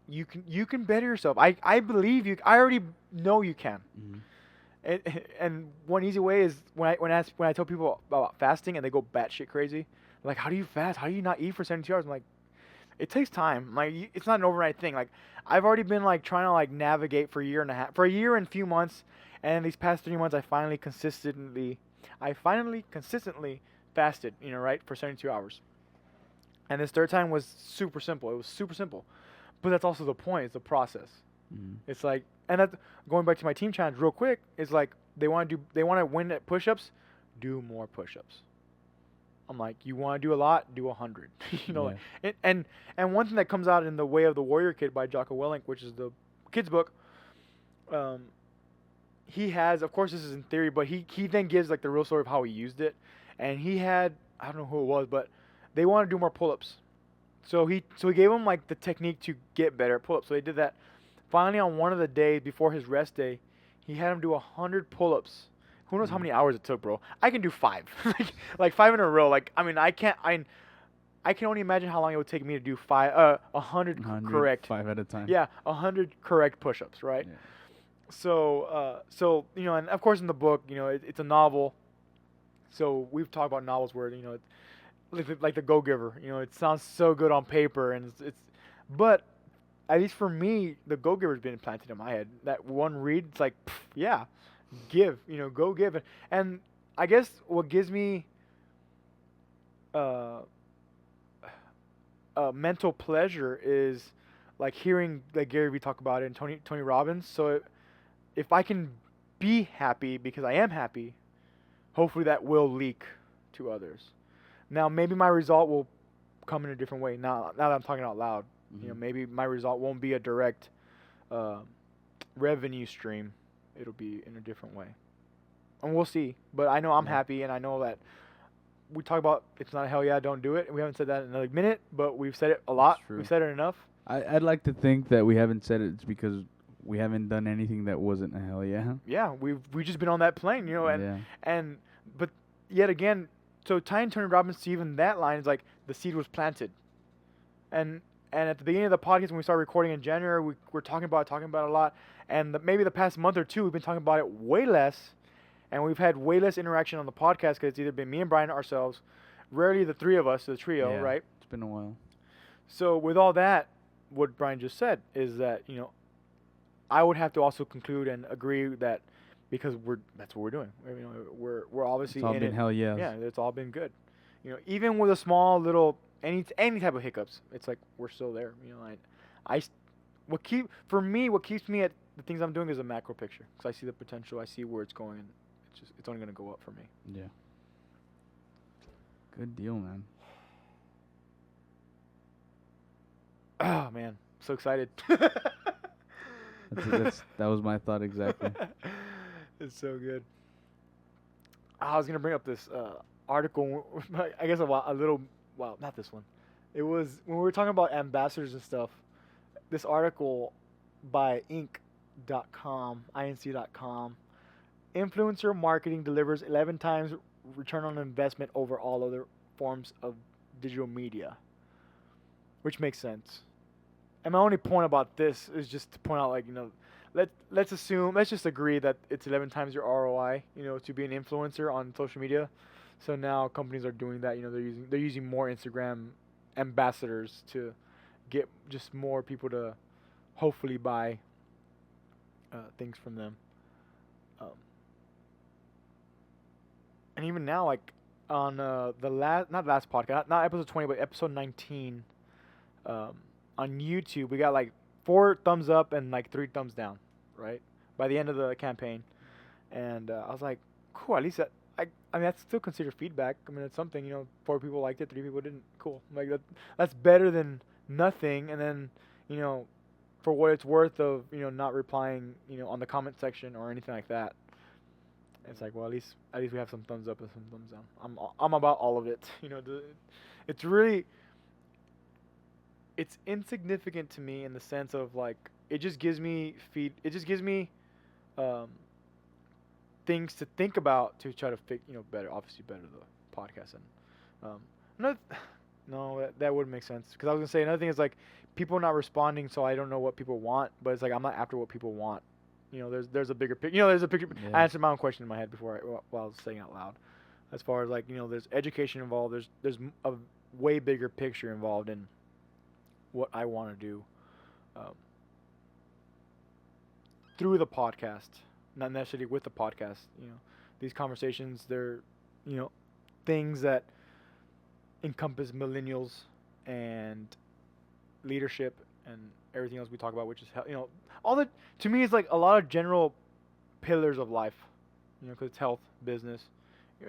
you can better yourself. I believe you. I already know you can. Mm-hmm. And one easy way is when I tell people about fasting and they go batshit crazy, like, how do you fast? How do you not eat for 72 hours? I'm like, it takes time. Like, it's not an overnight thing. Like, I've already been like trying to like navigate for a year and a few months, and these past 3 months I finally consistently fasted, right, for 72 hours. And this third time was super simple. It was super simple, but that's also the point. It's the process. Mm-hmm. It's like, and that's going back to my team challenge real quick. It's like they want to win at push-ups, do more push-ups. I'm like, you want to do a lot, do 100. Like, and one thing that comes out in The Way of the Warrior Kid by Jocko Willink, which is the kids book. He has, of course, this is in theory, but he then gives like the real story of how he used it, and he had, I don't know who it was, but they want to do more pull-ups. So he gave them like the technique to get better at pull-ups. So they did that. Finally, on one of the days before his rest day, he had him do 100 pull-ups. Who knows how many hours it took, bro? I can do 5, like 5 in a row. Like, I mean, I can only imagine how long it would take me to do 100 correct. 5 at a time. Yeah, 100 correct push-ups, right? Yeah. So and of course in the book, it's a novel. So we've talked about novels where it's like The Go-Giver. It sounds so good on paper, and but at least for me, The Go-Giver's been implanted in my head. That one read, it's like, yeah, go give it. And I guess what gives me mental pleasure is like hearing like Gary Vee talk about it and Tony Robbins. So if I can be happy because I am happy, hopefully that will leak to others. Now maybe my result will come in a different way. Now that I'm talking out loud, Mm-hmm. Maybe my result won't be a direct revenue stream. It'll be in a different way, and we'll see. But I know I'm happy, and I know that we talk about it's not a hell yeah, don't do it. We haven't said that in a minute, but we've said it a lot. We've said it enough. I'd like to think that we haven't said it because we haven't done anything that wasn't a hell yeah. Yeah, we've just been on that plane, but yet again, so tying Tony Robbins to even that line is like the seed was planted, and at the beginning of the podcast when we started recording in January, we're talking about it a lot, and maybe the past month or two we've been talking about it way less, and we've had way less interaction on the podcast because it's either been me and Bryan ourselves, rarely the three of us, the trio, right? It's been a while. So with all that, what Bryan just said is that I would have to also conclude and agree that because that's what we're doing. We're obviously it's all in been it. hell yes. Yeah, it's all been good. Even with a small little any type of hiccups, it's like we're still there. What keeps me at the things I'm doing is a macro picture because I see the potential. I see where it's going, and it's only gonna go up for me. Yeah. Good deal, man. Oh man, so excited. That was my thought exactly. It's so good. I was gonna bring up this article. I guess a little. Well, not this one. It was when we were talking about ambassadors and stuff. This article by inc.com. Influencer marketing delivers 11 times return on investment over all other forms of digital media, which makes sense. And my only point about this is just to point out, like, let's just agree that it's 11 times your ROI, to be an influencer on social media. So now companies are doing that. They're using more Instagram ambassadors to get just more people to hopefully buy things from them. And even now, like on the not last podcast, not episode 20, but episode 19, on YouTube, we got like 4 thumbs up and like 3 thumbs down, right? By the end of the campaign, and I was like, cool. At least I mean, that's still considered feedback. I mean, it's something. 4 people liked it, 3 people didn't. Cool. Like that's better than nothing. And then, for what it's worth of not replying, on the comment section or anything like that. It's like, well, at least we have some thumbs up and some thumbs down. I'm about all of it. It's really, it's insignificant to me in the sense of like it just gives me things to think about to try to fix better the podcast. And another no, that wouldn't make sense, because I was gonna say another thing is like people not responding, so I don't know what people want, but it's like I'm not after what people want. There's a bigger picture. There's a picture. Yeah. I answered my own question in my head before while I was saying out loud. As far as like there's education involved. There's a way bigger picture involved in what I want to do through the podcast, not necessarily with the podcast. These conversations, they're things that encompass millennials and leadership and everything else we talk about, which is all the, to me, it's like a lot of general pillars of life, because it's health, business,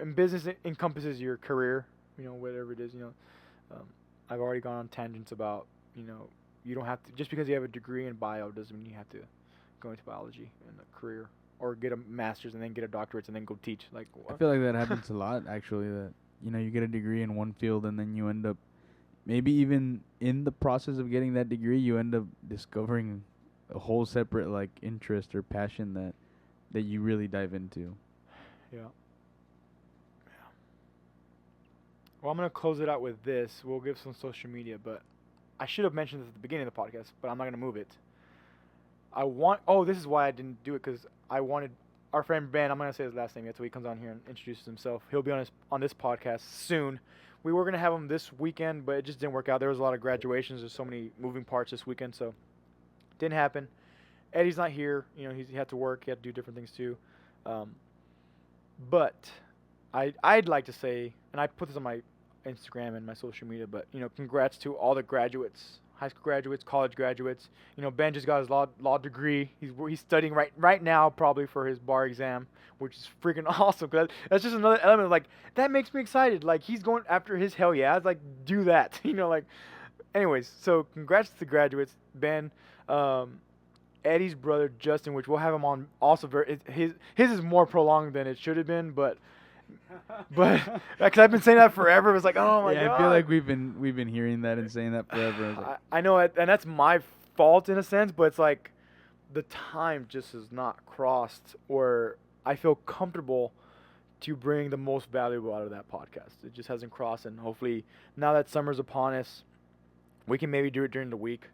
and business encompasses your career, whatever it is. I've already gone on tangents about you don't have to, just because you have a degree in bio doesn't mean you have to go into biology in a career, or get a master's and then get a doctorate and then go teach. Like, what? I feel like that happens a lot, actually, that you get a degree in one field and then you end up, maybe even in the process of getting that degree, you end up discovering a whole separate like interest or passion that you really dive into. Yeah. Well, I'm gonna close it out with this. We'll give some social media, but I should have mentioned this at the beginning of the podcast, but I'm not gonna move it. This is why I didn't do it, because I wanted our friend Ben. I'm not gonna say his last name yet, so he comes on here and introduces himself. He'll be on this podcast soon. We were gonna have him this weekend, but it just didn't work out. There was a lot of graduations. There's so many moving parts this weekend, so didn't happen. Eddie's not here. He had to work. He had to do different things too. But I'd like to say, and I put this on my Instagram and my social media, but congrats to all the graduates, high school graduates, college graduates. Ben just got his law degree. He's studying right now, probably for his bar exam, which is freaking awesome. Cause that's just another element. Like, that makes me excited. Like, he's going after his hell yeah. It's like, do that. Like, anyways. So congrats to the graduates, Ben. Eddie's brother Justin, which we'll have him on also. His is more prolonged than it should have been, but because I've been saying that forever. It was like, oh my god. I feel like we've been hearing that and saying that forever. I know it, and that's my fault in a sense, but it's like the time just has not crossed, or I feel comfortable to bring the most valuable out of that podcast. It just hasn't crossed, and hopefully now that summer's upon us, we can maybe do it during the week,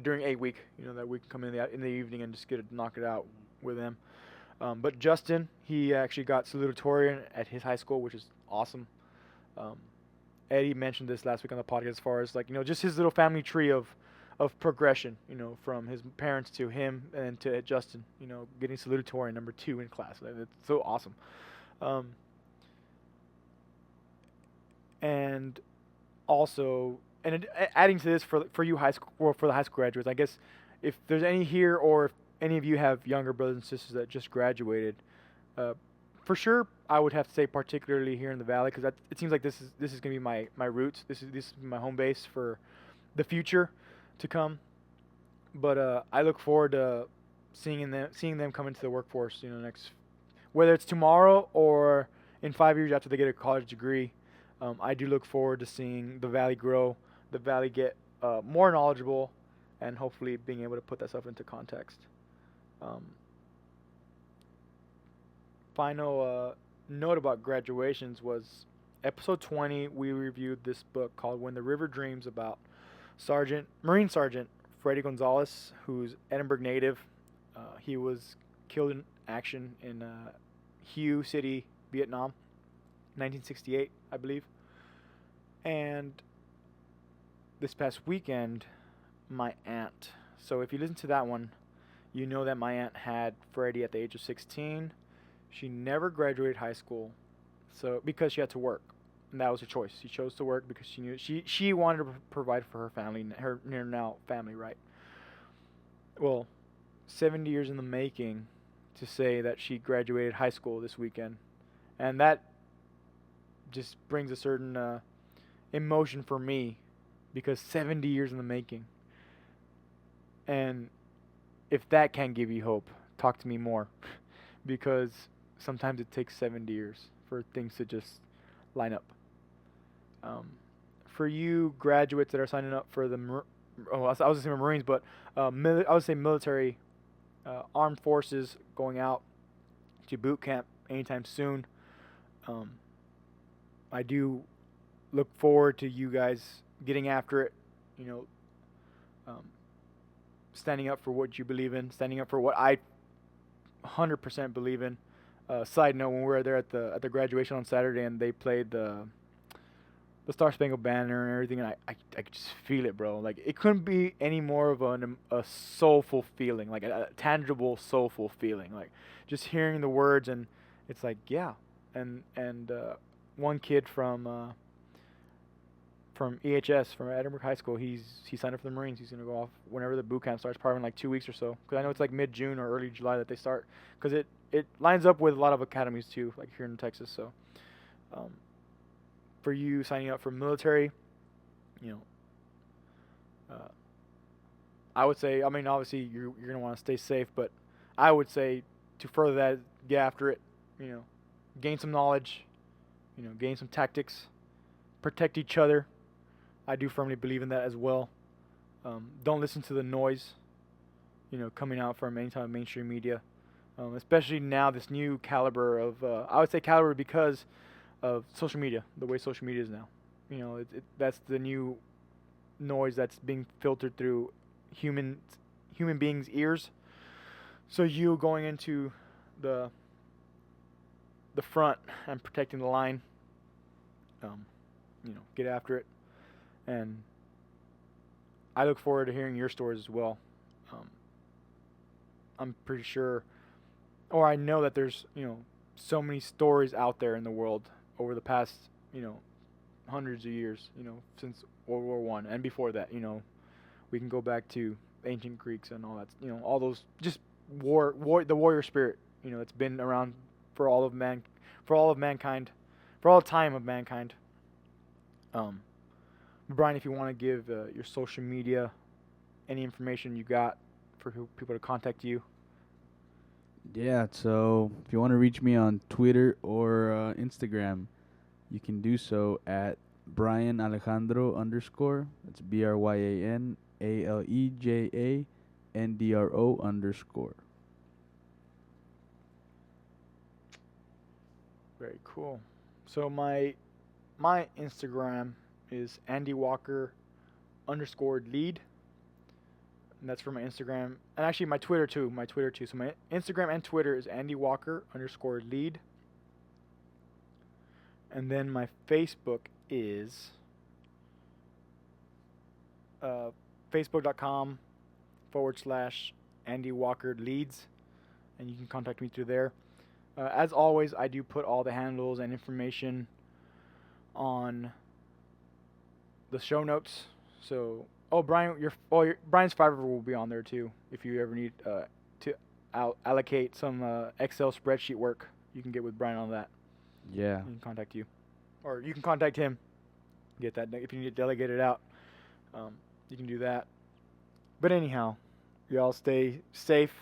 during a week. That we can come in the evening and just knock it out with them. But Justin, he actually got salutatorian at his high school, which is awesome. Eddie mentioned this last week on the podcast, as far as like just his little family tree of progression, from his parents to him and to Justin, getting salutatorian number 2 in class. It's so awesome. And also, and adding to this for you high school, or for the high school graduates, I guess if there's any here, or if any of you have younger brothers and sisters that just graduated, for sure, I would have to say particularly here in the valley because it seems like this is gonna be my roots. This is my home base for the future to come. But I look forward to seeing them come into the workforce. Next, whether it's tomorrow or in 5 years after they get a college degree. I do look forward to seeing the valley grow, the valley get more knowledgeable, and hopefully being able to put that stuff into context. Um, Final note about graduations was episode 20. We reviewed this book called "When the River Dreams" about Marine Sergeant Freddie Gonzalez, who's Edinburgh native. He was killed in action in Hue City, Vietnam, 1968, I believe. And this past weekend, my aunt. So if you listen to that one, you know that my aunt had Freddie at the age of 16. She never graduated high school, so because she had to work, and that was her choice. She chose to work because she knew she wanted to provide for her family, her near now family, right? Well, 70 years in the making to say that she graduated high school this weekend, and that just brings a certain emotion for me because 70 years in the making. And if that can't give you hope, talk to me more because sometimes it takes 70 years for things to just line up. For you graduates that are signing up for the I was going to say Marines, but I would say military, armed forces going out to boot camp anytime soon. I do look forward to you guys getting after it, you know, standing up for what you believe in, standing up for what I 100% believe in. Side note: when we were there at the graduation on Saturday, and they played the Star Spangled Banner and everything, and I could just feel it, bro. Like it couldn't be any more of a soulful feeling, like a tangible soulful feeling. Like just hearing the words, and it's like yeah. And one kid from EHS from Edinburgh High School, he signed up for the Marines. He's gonna go off whenever the boot camp starts, probably in like 2 weeks or so. Because I know it's like mid-June or early July that they start. Because it lines up with a lot of academies too, like here in Texas. So, for you signing up for military, you know, I would say, I mean, obviously you're gonna want to stay safe, but I would say to further that, get after it. You know, gain some knowledge. You know, gain some tactics. Protect each other. I do firmly believe in that as well. Don't listen to the noise, you know, coming out from any type of mainstream media, especially now this new caliber of, I would say caliber because of social media, the way social media is now. You know, that's the new noise that's being filtered through human beings' ears. So you going into the front and protecting the line, you know, get after it. And I look forward to hearing your stories as well. I'm pretty sure, or I know that there's, you know, so many stories out there in the world over the past, you know, hundreds of years, you know, since World War One and before that. You know, we can go back to ancient Greeks and all that, you know, all those just the warrior spirit, you know, it's been around for all of mankind, for all time of mankind. Bryan, if you want to give your social media, any information you got for people to contact you. Yeah, so if you want to reach me on Twitter or Instagram, you can do so at Bryan Alejandro _. That's BryanAlejandro _. Very cool. So my Instagram is Andy Walker _lead. And that's for my Instagram. And actually my Twitter too. So my Instagram and Twitter is Andy Walker _lead. And then my Facebook is facebook.com /Andy Walker leads. And you can contact me through there. As always, I do put all the handles and information on the show notes. So, Bryan's Fiverr will be on there too if you ever need to allocate some Excel spreadsheet work. you can get with Bryan on that. Yeah. He can contact you, or you can contact him. Get that if you need to delegate it out. You can do that. But anyhow, y'all stay safe.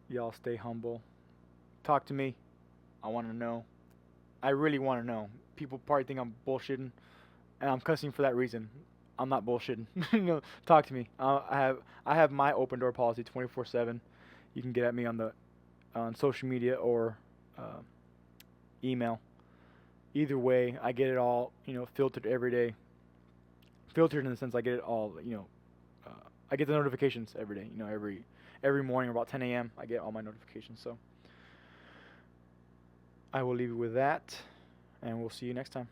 Y'all stay humble. Talk to me. I want to know. I really want to know. People probably think I'm bullshitting, and I'm cussing for that reason. I'm not bullshitting. Talk to me. I have my open door policy 24/7. You can get at me on social media or email. Either way, I get it all filtered every day. Filtered in the sense I get it all I get the notifications every day. Every morning about 10 a.m. I get all my notifications. So I will leave you with that, and we'll see you next time.